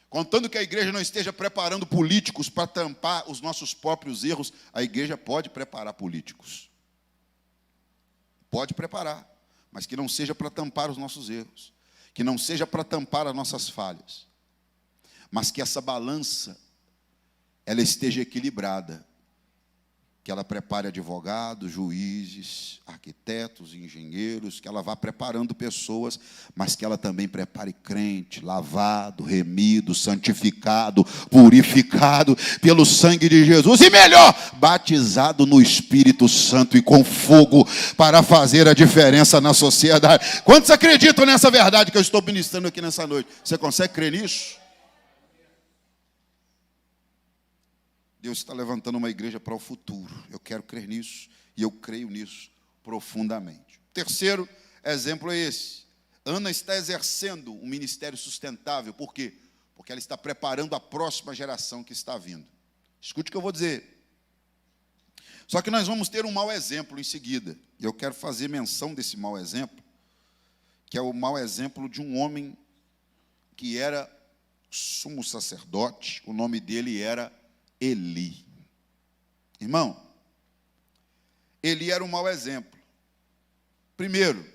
Contando que a igreja não esteja preparando políticos para tampar os nossos próprios erros, a igreja pode preparar políticos. Pode preparar, mas que não seja para tampar os nossos erros, que não seja para tampar as nossas falhas, mas que essa balança, ela esteja equilibrada, que ela prepare advogados, juízes, arquitetos, engenheiros, que ela vá preparando pessoas, mas que ela também prepare crente, lavado, remido, santificado, purificado pelo sangue de Jesus, e melhor, batizado no Espírito Santo e com fogo para fazer a diferença na sociedade. Quantos acreditam nessa verdade que eu estou ministrando aqui nessa noite? Você consegue crer nisso? Deus está levantando uma igreja para o futuro. Eu quero crer nisso e eu creio nisso profundamente. O terceiro exemplo é esse. Ana está exercendo um ministério sustentável. Por quê? Porque ela está preparando a próxima geração que está vindo. Escute o que eu vou dizer. Só que nós vamos ter um mau exemplo em seguida. E eu quero fazer menção desse mau exemplo, que é o mau exemplo de um homem que era sumo sacerdote. O nome dele era Eli. Irmão, Eli era um mau exemplo. Primeiro,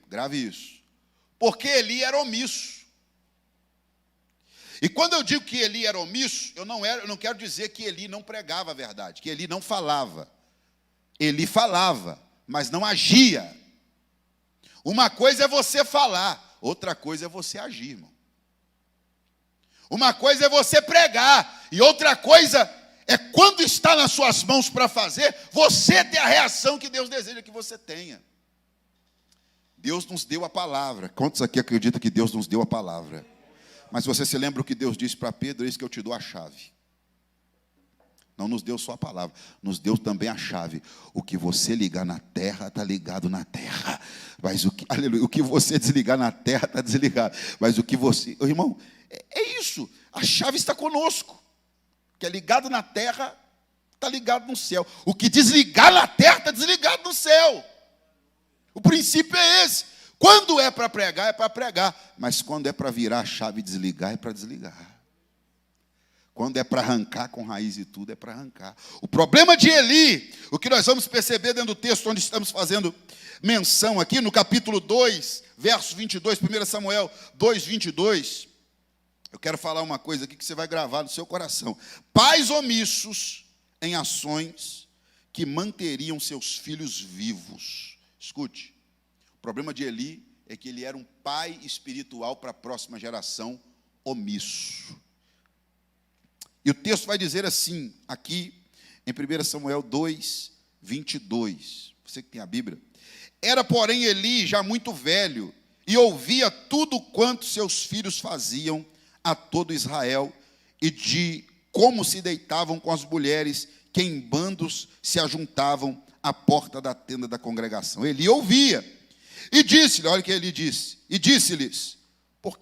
grave isso. Porque Eli era omisso. E quando eu digo que Eli era omisso, eu não quero dizer que Eli não pregava a verdade, que Eli não falava. Eli falava, mas não agia. Uma coisa é você falar, outra coisa é você agir, irmão. Uma coisa é você pregar, e outra coisa é quando está nas suas mãos para fazer, você ter a reação que Deus deseja que você tenha. Deus nos deu a palavra. Quantos aqui acreditam que Deus nos deu a palavra? Mas você se lembra o que Deus disse para Pedro? Eis que eu te dou a chave. Não nos deu só a palavra, nos deu também a chave. O que você ligar na terra, está ligado na terra. Mas aleluia, o que você desligar na terra, está desligado. Mas o que você... Irmão, é isso. A chave está conosco. O que é ligado na terra, está ligado no céu. O que desligar na terra, está desligado no céu. O princípio é esse. Quando é para pregar, é para pregar. Mas quando é para virar a chave e desligar, é para desligar. Quando é para arrancar com raiz e tudo, é para arrancar. O problema de Eli, o que nós vamos perceber dentro do texto onde estamos fazendo menção aqui, no capítulo 2, verso 22, 1 Samuel 2, 22. Eu quero falar uma coisa aqui que você vai gravar no seu coração. Pais omissos em ações que manteriam seus filhos vivos. Escute, o problema de Eli é que ele era um pai espiritual para a próxima geração omisso. E o texto vai dizer assim, aqui em 1 Samuel 2, 22. Você que tem a Bíblia. Era, porém, Eli já muito velho, e ouvia tudo quanto seus filhos faziam a todo Israel, e de como se deitavam com as mulheres que em bandos se ajuntavam à porta da tenda da congregação. Eli ouvia, e disse-lhe, olha o que Eli disse, e disse-lhes: Por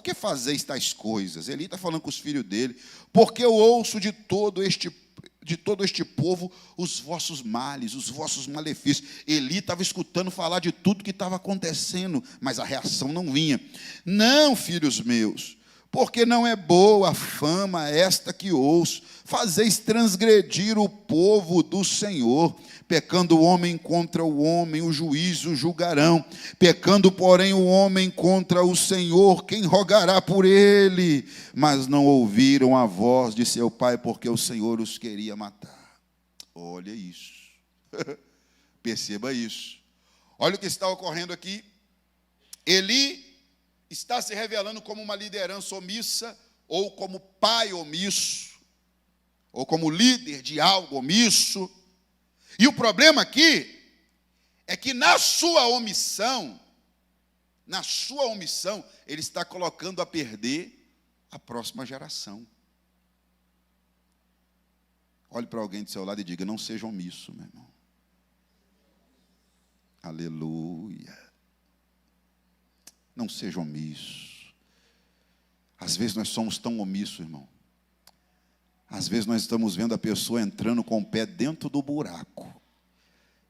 que fazeis tais coisas? Eli está falando com os filhos dele. Porque eu ouço de todo este povo os vossos males, os vossos malefícios. Eli estava escutando falar de tudo que estava acontecendo, mas a reação não vinha. Não, filhos meus, porque não é boa a fama esta que ouço. Fazeis transgredir o povo do Senhor. Pecando o homem contra o homem, o juízo julgarão. Pecando, porém, o homem contra o Senhor, quem rogará por ele? Mas não ouviram a voz de seu pai, porque o Senhor os queria matar. Olha isso. Perceba isso. Olha o que está ocorrendo aqui. Eli está se revelando como uma liderança omissa, ou como pai omisso, ou como líder de algo omisso. E o problema aqui é que na sua omissão, ele está colocando a perder a próxima geração. Olhe para alguém do seu lado e diga: não seja omisso, meu irmão. Aleluia. Não seja omisso. Às vezes nós somos tão omissos, irmão. Às vezes nós estamos vendo a pessoa entrando com o pé dentro do buraco.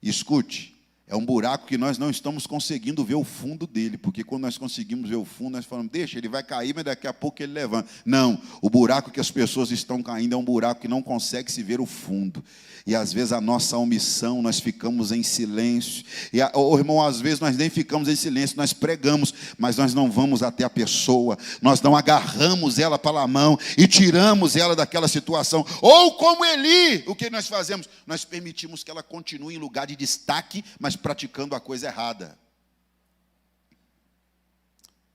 E escute, é um buraco que nós não estamos conseguindo ver o fundo dele, porque quando nós conseguimos ver o fundo, nós falamos: deixa, ele vai cair, mas daqui a pouco ele levanta. Não, o buraco que as pessoas estão caindo é um buraco que não consegue se ver o fundo. E às vezes a nossa omissão, nós ficamos em silêncio. E, irmão, às vezes nós nem ficamos em silêncio, nós pregamos, mas nós não vamos até a pessoa, nós não agarramos ela pela mão e tiramos ela daquela situação. Ou como Eli, o que nós fazemos? Nós permitimos que ela continue em lugar de destaque, mas praticando a coisa errada.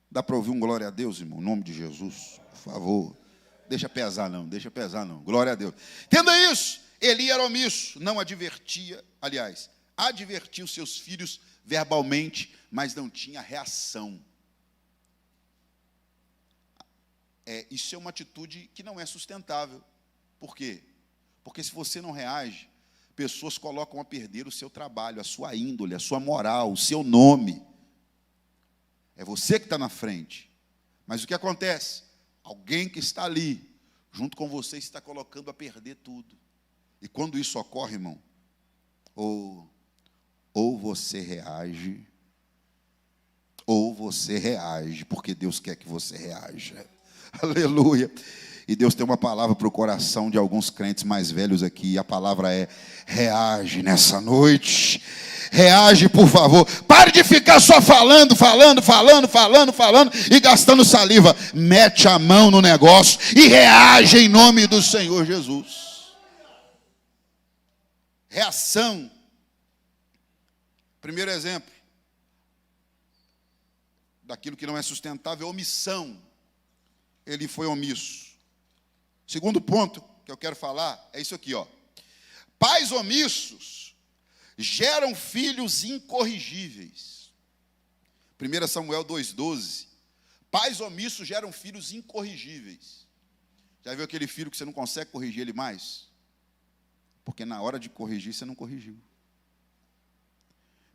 Dá para ouvir um glória a Deus, irmão? Em nome de Jesus, por favor. Deixa pesar não. Glória a Deus. Entenda isso. Eli era omisso, não advertia, aliás, advertia os seus filhos verbalmente, mas não tinha reação. Isso é uma atitude que não é sustentável. Por quê? Porque se você não reage, pessoas colocam a perder o seu trabalho, a sua índole, a sua moral, o seu nome. É você que está na frente. Mas o que acontece? Alguém que está ali, junto com você, está colocando a perder tudo. E quando isso ocorre, irmão, ou você reage, porque Deus quer que você reaja. Aleluia. E Deus tem uma palavra para o coração de alguns crentes mais velhos aqui. E a palavra é: reage nessa noite. Reage, por favor. Pare de ficar só falando e gastando saliva. Mete a mão no negócio e reage em nome do Senhor Jesus. Reação. Primeiro exemplo daquilo que não é sustentável, omissão. Ele foi omisso. Segundo ponto que eu quero falar é isso aqui, ó. Pais omissos geram filhos incorrigíveis. 1 Samuel 2,12. Pais omissos geram filhos incorrigíveis. Já viu aquele filho que você não consegue corrigir ele mais? Porque na hora de corrigir, você não corrigiu.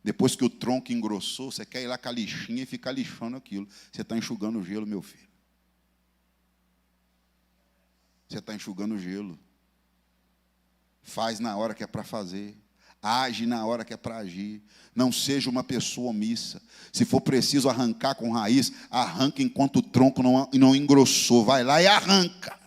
Depois que o tronco engrossou, você quer ir lá com a lixinha e ficar lixando aquilo. Você está enxugando o gelo, meu filho. Você está enxugando o gelo. Faz na hora que é para fazer. Age na hora que é para agir. Não seja uma pessoa omissa. Se for preciso arrancar com raiz, arranca enquanto o tronco não engrossou. Vai lá e arranca.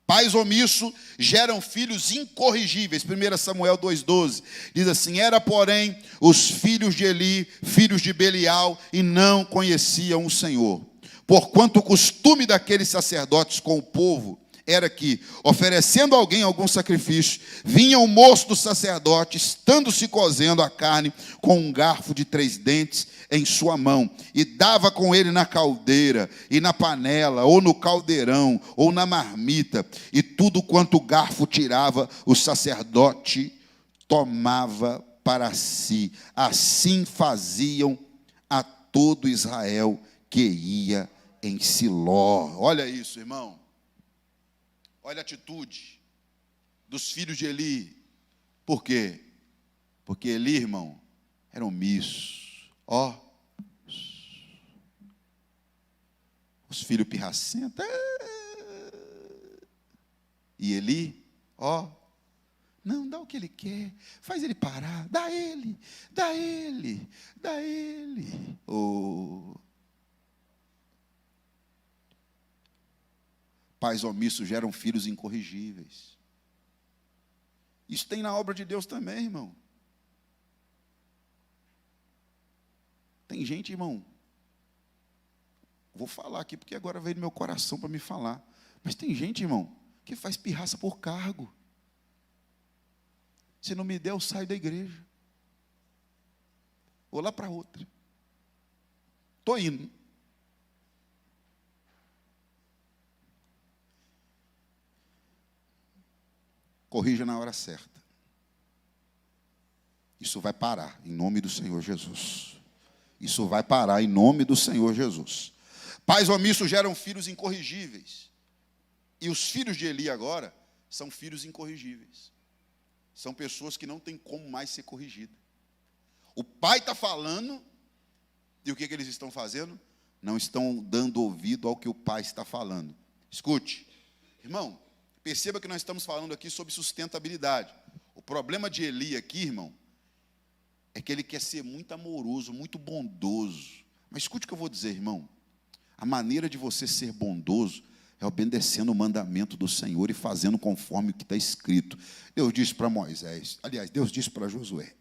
Pais omissos geram filhos incorrigíveis. 1 Samuel 2,12 diz assim: era, porém, os filhos de Eli, filhos de Belial, e não conheciam o Senhor. Porquanto o costume daqueles sacerdotes com o povo era que, oferecendo a alguém algum sacrifício, vinha o moço do sacerdote, estando-se cozendo a carne, com um garfo de 3 dentes em sua mão, e dava com ele na caldeira, e na panela, ou no caldeirão, ou na marmita, e tudo quanto o garfo tirava, o sacerdote tomava para si. Assim faziam a todo Israel que ia em Siló. Olha isso, irmão. Olha a atitude dos filhos de Eli. Por quê? Porque Eli, irmão, era omisso. Ó, os filhos pirracentos. E Eli, ó, não, dá o que ele quer, faz ele parar, dá ele. Oh. Pais omissos geram filhos incorrigíveis. Isso tem na obra de Deus também, irmão. Tem gente, irmão, vou falar aqui porque agora veio no meu coração para me falar. Mas tem gente, irmão, que faz pirraça por cargo. Se não me der, eu saio da igreja. Vou lá para outra. Estou indo. Corrija na hora certa. Isso vai parar, em nome do Senhor Jesus. Isso vai parar, em nome do Senhor Jesus. Pais omissos geram filhos incorrigíveis. E os filhos de Eli agora são filhos incorrigíveis. São pessoas que não têm como mais ser corrigidas. O pai está falando, e o que eles estão fazendo? Não estão dando ouvido ao que o pai está falando. Escute, irmão. Perceba que nós estamos falando aqui sobre sustentabilidade. O problema de Eli aqui, irmão, é que ele quer ser muito amoroso, muito bondoso. Mas escute o que eu vou dizer, irmão. A maneira de você ser bondoso é obedecendo o mandamento do Senhor e fazendo conforme o que está escrito. Deus disse para Moisés, aliás, Deus disse para Josué: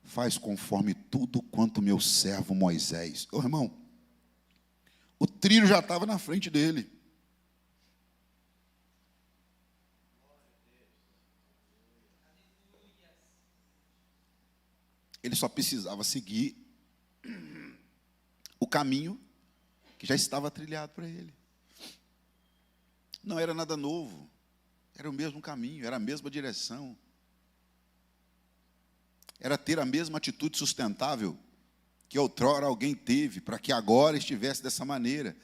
faz conforme tudo quanto meu servo Moisés. Ô, irmão, o trilho já estava na frente dele. Ele só precisava seguir o caminho que já estava trilhado para ele. Não era nada novo. Era o mesmo caminho, era a mesma direção. Era ter a mesma atitude sustentável que outrora alguém teve, para que agora estivesse dessa maneira.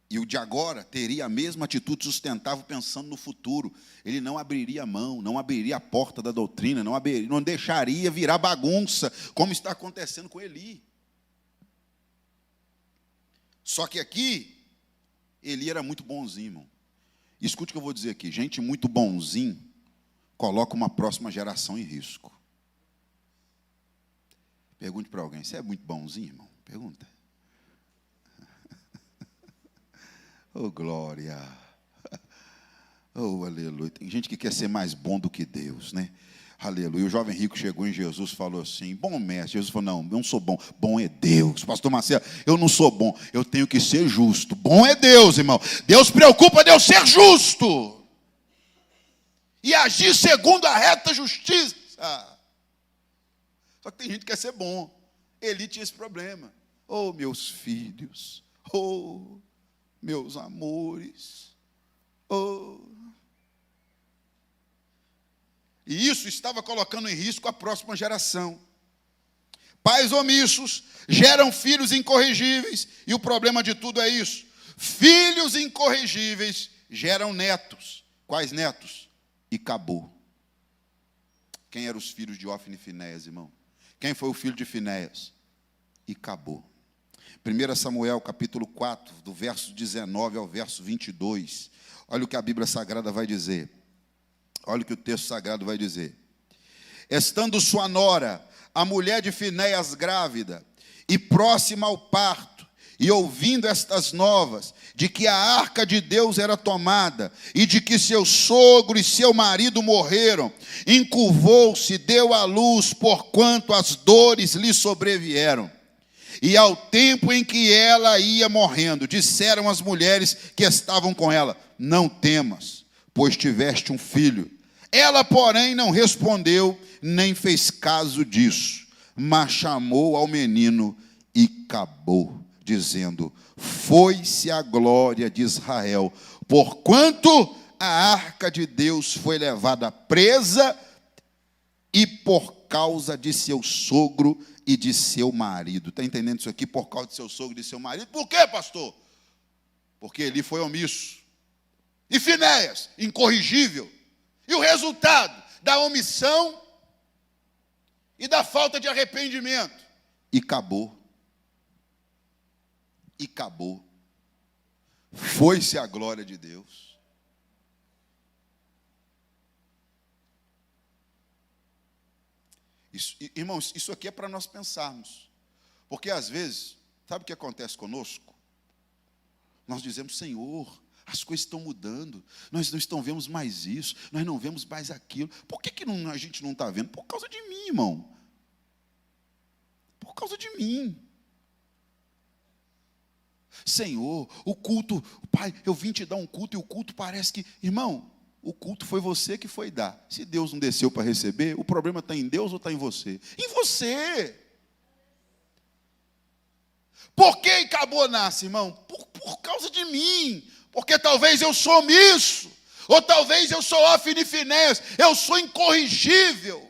E o de agora teria a mesma atitude sustentável pensando no futuro. Ele não abriria a mão, não abriria a porta da doutrina, não deixaria virar bagunça, como está acontecendo com Eli. Só que aqui, Eli era muito bonzinho, irmão. Escute o que eu vou dizer aqui. Gente muito bonzinho coloca uma próxima geração em risco. Pergunte para alguém: você é muito bonzinho, irmão? Pergunta. Oh, glória. Oh, aleluia. Tem gente que quer ser mais bom do que Deus, né? Aleluia. O jovem rico chegou em Jesus e falou assim: bom mestre. Jesus falou: não, eu não sou bom. Bom é Deus. Pastor Marcelo, eu não sou bom. Eu tenho que ser justo. Bom é Deus, irmão. Deus preocupa de eu ser justo. E agir segundo a reta justiça. Só que tem gente que quer ser bom. Eli tinha esse problema. Oh, meus filhos. Oh, meus amores. Oh. E isso estava colocando em risco a próxima geração. Pais omissos geram filhos incorrigíveis. E o problema de tudo é isso. Filhos incorrigíveis geram netos. Quais netos? E acabou. Quem eram os filhos de Ofni e Finéias, irmão? Quem foi o filho de Finéias? E acabou. 1 Samuel, capítulo 4, do verso 19 ao verso 22. Olha o que a Bíblia Sagrada vai dizer. Olha o que o texto sagrado vai dizer. Estando sua nora, a mulher de Finéias, grávida, e próxima ao parto, e ouvindo estas novas, de que a arca de Deus era tomada, e de que seu sogro e seu marido morreram, encurvou-se, deu à luz, porquanto as dores lhe sobrevieram. E ao tempo em que ela ia morrendo, disseram as mulheres que estavam com ela: não temas, pois tiveste um filho. Ela, porém, não respondeu, nem fez caso disso, mas chamou ao menino e acabou, dizendo: foi-se a glória de Israel, porquanto a arca de Deus foi levada presa, e por causa de seu sogro e de seu marido. Está entendendo isso aqui? Por causa de seu sogro e de seu marido. Por quê, pastor? Porque Eli foi omisso. E Finéias, incorrigível. E o resultado da omissão e da falta de arrependimento. E acabou. E acabou. Foi-se a glória de Deus. Irmãos, isso aqui é para nós pensarmos. Porque às vezes, sabe o que acontece conosco? Nós dizemos: Senhor, as coisas estão mudando, nós não vemos mais isso, nós não vemos mais aquilo. Por que a gente não está vendo? Por causa de mim, irmão. Por causa de mim. Senhor, o culto, Pai, eu vim te dar um culto, e o culto parece que, irmão, o culto foi você que foi dar. Se Deus não desceu para receber, o problema está em Deus ou está em você? Em você. Por que acabou nasce, irmão? Por causa de mim. Porque talvez eu sou omisso, ou talvez eu sou Ofni e Finéias, eu sou incorrigível,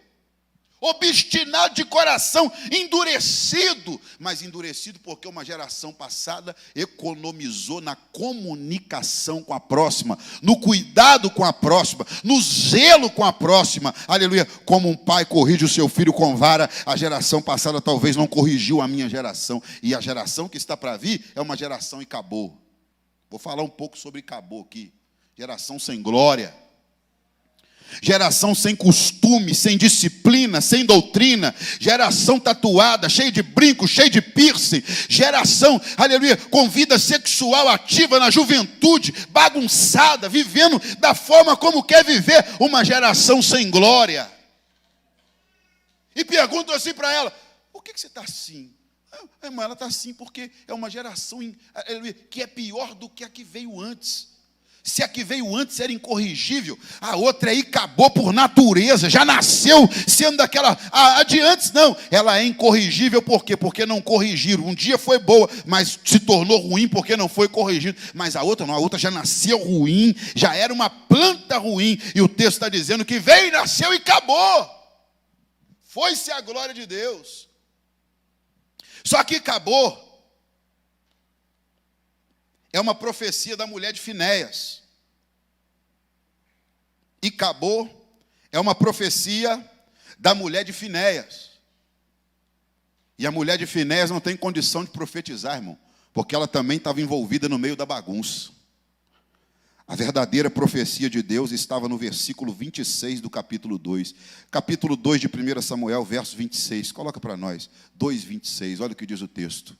obstinado de coração, endurecido, mas endurecido porque uma geração passada economizou na comunicação com a próxima, no cuidado com a próxima, no zelo com a próxima, aleluia. Como um pai corrige o seu filho com vara, a geração passada talvez não corrigiu a minha geração, e a geração que está para vir é uma geração e acabou. Vou falar um pouco sobre acabou aqui. Geração sem glória. Geração sem costume, sem disciplina, sem doutrina. Geração tatuada, cheia de brinco, cheia de piercing. Geração, aleluia, com vida sexual ativa na juventude, bagunçada, vivendo da forma como quer viver. Uma geração sem glória. E pergunto assim para ela: por que você está assim? Irmã, ela está assim porque é uma geração que é pior do que a que veio antes. Se a que veio antes era incorrigível, a outra aí acabou por natureza, já nasceu sendo daquela. A de antes não, ela é incorrigível por quê? Porque não corrigiram. Um dia foi boa, mas se tornou ruim porque não foi corrigido. Mas a outra não, a outra já nasceu ruim, já era uma planta ruim. E o texto está dizendo que veio, nasceu e acabou. Foi-se a glória de Deus. Só que acabou. É uma profecia da mulher de Finéias. E acabou é uma profecia da mulher de Finéias. E a mulher de Finéias não tem condição de profetizar, irmão, porque ela também estava envolvida no meio da bagunça. A verdadeira profecia de Deus estava no versículo 26 do capítulo 2. Capítulo 2 de 1 Samuel, verso 26. Coloca para nós. 2:26. Olha o que diz o texto.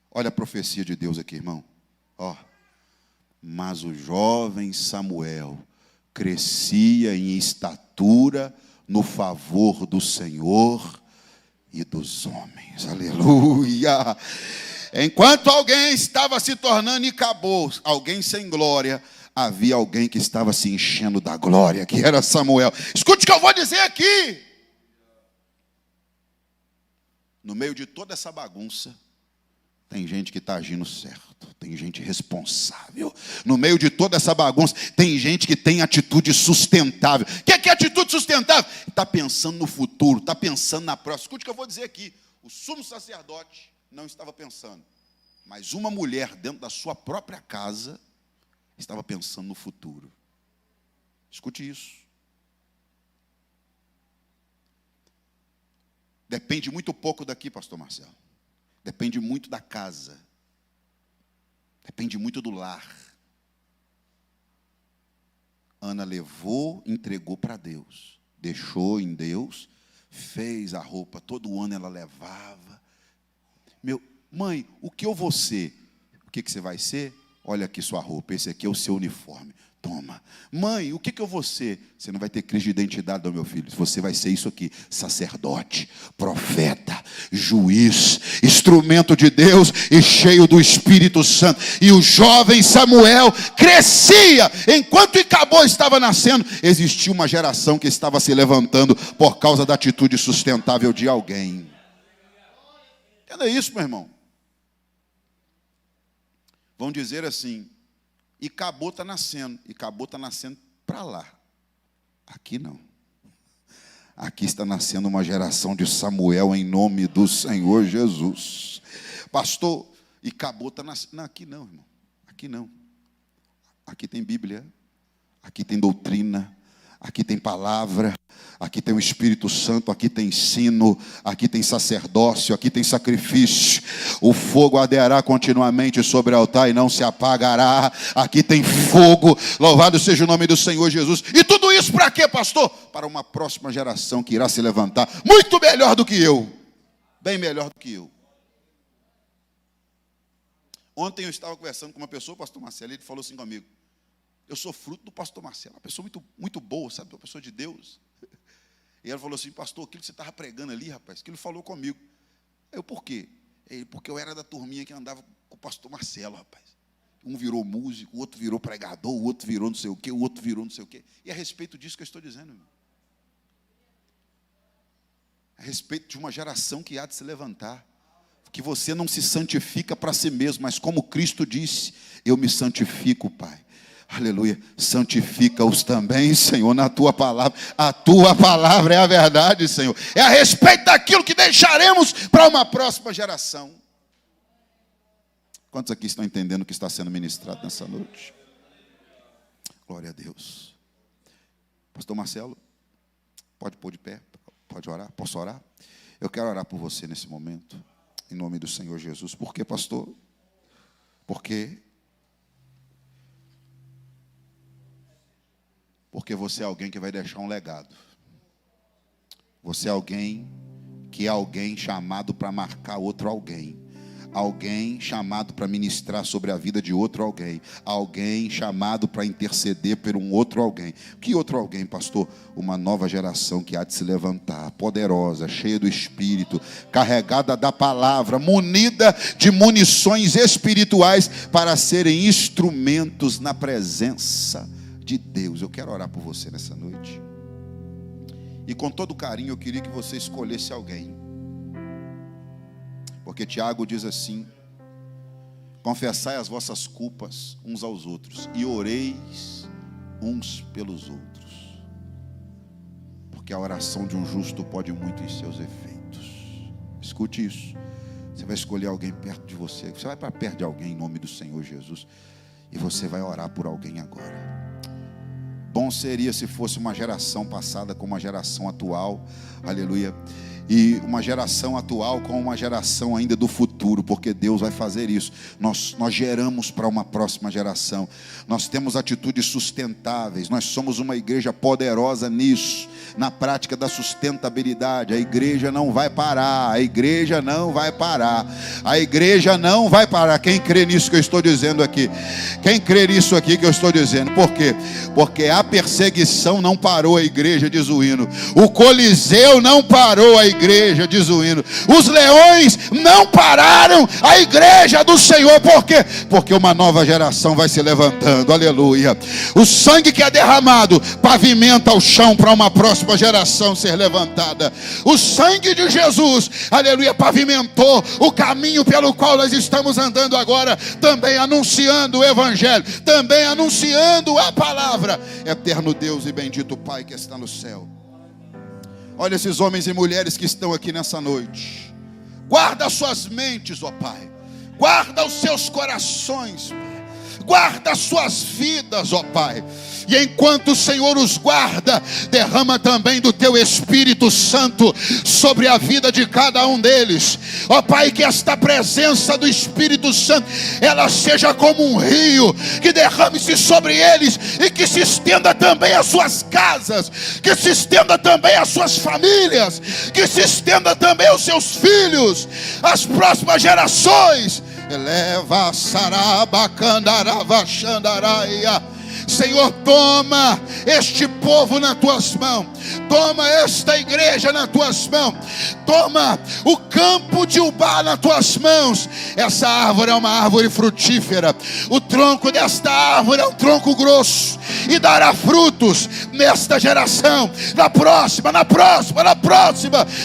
Olha a profecia de Deus aqui, irmão. Ó. Mas o jovem Samuel crescia em estatura no favor do Senhor e dos homens. Aleluia. Enquanto alguém estava se tornando e acabou, alguém sem glória, havia alguém que estava se enchendo da glória, que era Samuel. Escute o que eu vou dizer aqui. No meio de toda essa bagunça, tem gente que está agindo certo, tem gente responsável. No meio de toda essa bagunça, tem gente que tem atitude sustentável. O que é atitude sustentável? Está pensando no futuro, está pensando na próxima. Escute o que eu vou dizer aqui. O sumo sacerdote não estava pensando, mas uma mulher dentro da sua própria casa, estava pensando no futuro. Escute isso. Depende muito pouco daqui, pastor Marcelo. Depende muito da casa. Depende muito do lar. Ana levou, entregou para Deus. Deixou em Deus, fez a roupa. Todo ano ela levava. Mãe, o que eu vou ser? O que você vai ser? Olha aqui sua roupa, esse aqui é o seu uniforme. Toma. Mãe, o que eu vou ser? Você não vai ter crise de identidade, não, meu filho. Você vai ser isso aqui: sacerdote, profeta, juiz, instrumento de Deus e cheio do Espírito Santo. E o jovem Samuel crescia. Enquanto Icabô estava nascendo, existia uma geração que estava se levantando por causa da atitude sustentável de alguém. Entenda isso, meu irmão. Vão dizer assim: Icabô está nascendo. Icabô está nascendo para lá. Aqui não. Aqui está nascendo uma geração de Samuel em nome do Senhor Jesus. Pastor, Icabô está nascendo. Não, aqui não, irmão. Aqui não. Aqui tem Bíblia. Aqui tem doutrina. Aqui tem palavra, aqui tem o Espírito Santo, aqui tem ensino, aqui tem sacerdócio, aqui tem sacrifício. O fogo arderá continuamente sobre o altar e não se apagará. Aqui tem fogo, louvado seja o nome do Senhor Jesus. E tudo isso para quê, pastor? Para uma próxima geração que irá se levantar muito melhor do que eu. Bem melhor do que eu. Ontem eu estava conversando com uma pessoa, o pastor Marcelo, ele falou assim comigo: eu sou fruto do pastor Marcelo, uma pessoa muito, muito boa, sabe? Uma pessoa de Deus. E ela falou assim: pastor, aquilo que você estava pregando ali, rapaz, aquilo falou comigo. Eu, por quê? Ele, porque eu era da turminha que andava com o pastor Marcelo, rapaz. Um virou músico, o outro virou pregador, o outro virou não sei o quê, o outro virou não sei o quê. E é a respeito disso que eu estou dizendo, irmão. A respeito de uma geração que há de se levantar. Que você não se santifica para si mesmo, mas como Cristo disse: eu me santifico, Pai. Aleluia, santifica-os também, Senhor, na tua palavra. A tua palavra é a verdade, Senhor. É a respeito daquilo que deixaremos para uma próxima geração. Quantos aqui estão entendendo o que está sendo ministrado nessa noite? Glória a Deus. Pastor Marcelo, pode pôr de pé, pode orar, posso orar? Eu quero orar por você nesse momento, em nome do Senhor Jesus. Por quê, pastor? Porque você é alguém que vai deixar um legado. Você é alguém que é alguém chamado para marcar outro alguém. Alguém chamado para ministrar sobre a vida de outro alguém. Alguém chamado para interceder por um outro alguém. Que outro alguém, pastor? Uma nova geração que há de se levantar, poderosa, cheia do Espírito, carregada da palavra, munida de munições espirituais para serem instrumentos na presença de Deus. Eu quero orar por você nessa noite. E com todo carinho eu queria que você escolhesse alguém. Porque Tiago diz assim: confessai as vossas culpas uns aos outros e oreis uns pelos outros. Porque a oração de um justo pode muito em seus efeitos. Escute isso. Você vai escolher alguém perto de você. Você vai para perto de alguém em nome do Senhor Jesus. E você vai orar por alguém agora. Bom seria se fosse uma geração passada com uma geração atual. Aleluia. E uma geração atual com uma geração ainda do futuro, porque Deus vai fazer isso. Nós geramos para uma próxima geração. Nós temos atitudes sustentáveis. Nós somos uma igreja poderosa nisso, na prática da sustentabilidade. A igreja não vai parar. A igreja não vai parar. A igreja não vai parar. Quem crê nisso que eu estou dizendo aqui? Quem crê nisso aqui que eu estou dizendo? Por quê? Porque a perseguição não parou a igreja, diz o hino. O Coliseu não parou a igreja, diz o hino. Os leões não pararam a igreja do Senhor. Por quê? Porque uma nova geração vai se levantando. Aleluia. O sangue que é derramado pavimenta o chão para uma próxima geração ser levantada. O sangue de Jesus, aleluia, pavimentou o caminho pelo qual nós estamos andando agora, também anunciando o evangelho, também anunciando a palavra. Eterno Deus e bendito Pai que está no céu, olha esses homens e mulheres que estão aqui nessa noite. Guarda as suas mentes, ó Pai. Guarda os seus corações, Pai. guarda as suas vidas, ó Pai. E enquanto o Senhor os guarda, derrama também do teu Espírito Santo sobre a vida de cada um deles. Ó Pai, que esta presença do Espírito Santo, ela seja como um rio, que derrame-se sobre eles e que se estenda também às suas casas, que se estenda também às suas famílias, que se estenda também aos seus filhos, às próximas gerações. Eleva Sarabacandarava Xandaraia. Senhor, toma este povo nas tuas mãos, toma esta igreja nas tuas mãos, toma o campo de Ubá nas tuas mãos. Essa árvore é uma árvore frutífera, o tronco desta árvore é um tronco grosso e dará frutos nesta geração, na próxima.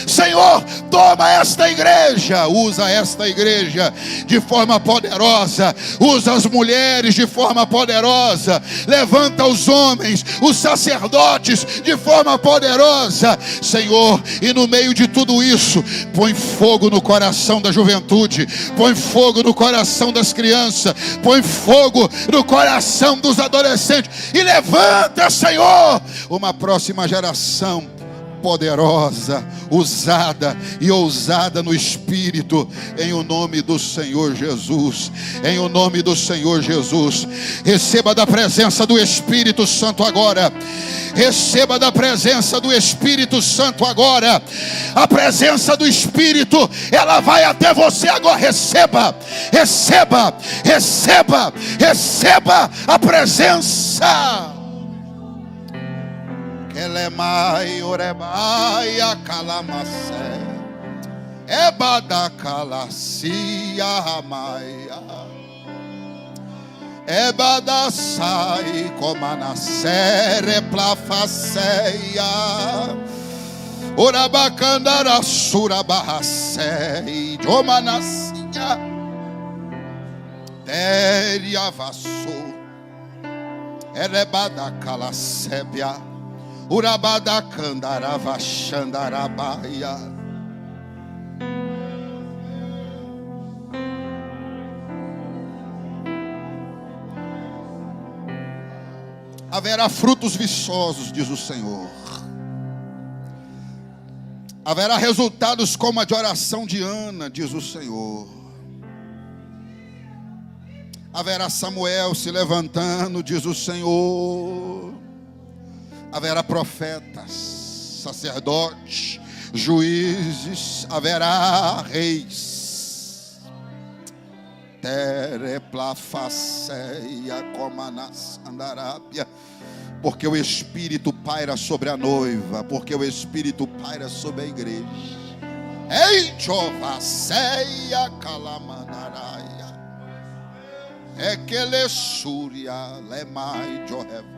Senhor, toma esta igreja, usa esta igreja de forma poderosa, usa as mulheres de forma poderosa, levanta os homens, os sacerdotes de forma poderosa, Senhor. E no meio de tudo isso, põe fogo no coração da juventude, põe fogo no coração das crianças, põe fogo no coração dos adolescentes, e levanta, Senhor, uma próxima geração poderosa, usada e ousada no Espírito, em o nome do Senhor Jesus, em o nome do Senhor Jesus. Receba da presença do Espírito Santo agora, receba da presença do Espírito Santo agora. A presença do Espírito, ela vai até você agora. Receba a presença. Elemai orebaia calamacé, ebada calacia ramaia, ebada sai comanacere plafaceia, orabacandara surabarracei, jomanacia, teria vassou, erebada calacébia, Urabada candarava xandarabaia. Haverá frutos viçosos, diz o Senhor. Haverá resultados como a de oração de Ana, diz o Senhor. Haverá Samuel se levantando, diz o Senhor. Haverá profetas, sacerdotes, juízes, haverá reis. Tereplafaceia comanas andarábia. Porque o Espírito paira sobre a noiva, porque o Espírito paira sobre a igreja. Ei, jovaceia calamanaraia. Equelessúria lemai johevas.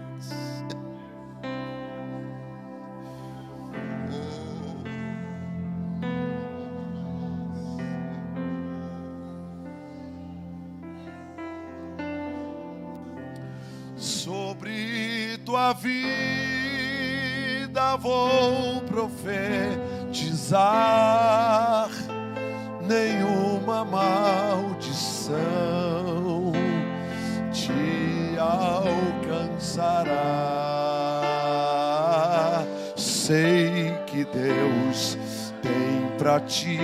Sobre tua vida vou profetizar, nenhuma maldição te alcançará. Sei que Deus tem pra ti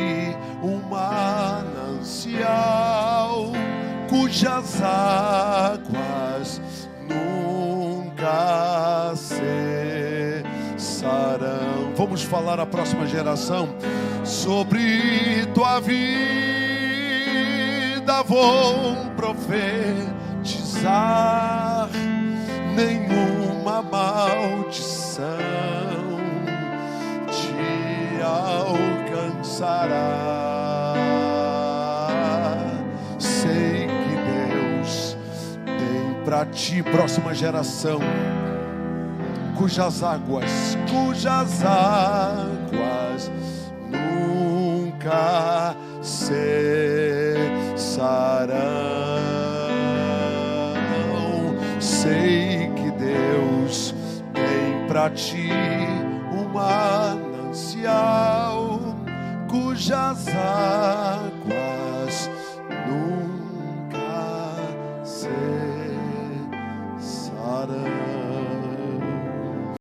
um manancial cujas águas nunca cessarão. Vamos falar à próxima geração. Sobre tua vida vou profetizar, nenhuma maldição te alcançará. Sei que Deus tem pra ti, próxima geração, cujas águas nunca cessarão. Sei que Deus tem pra ti um manancial cujas águas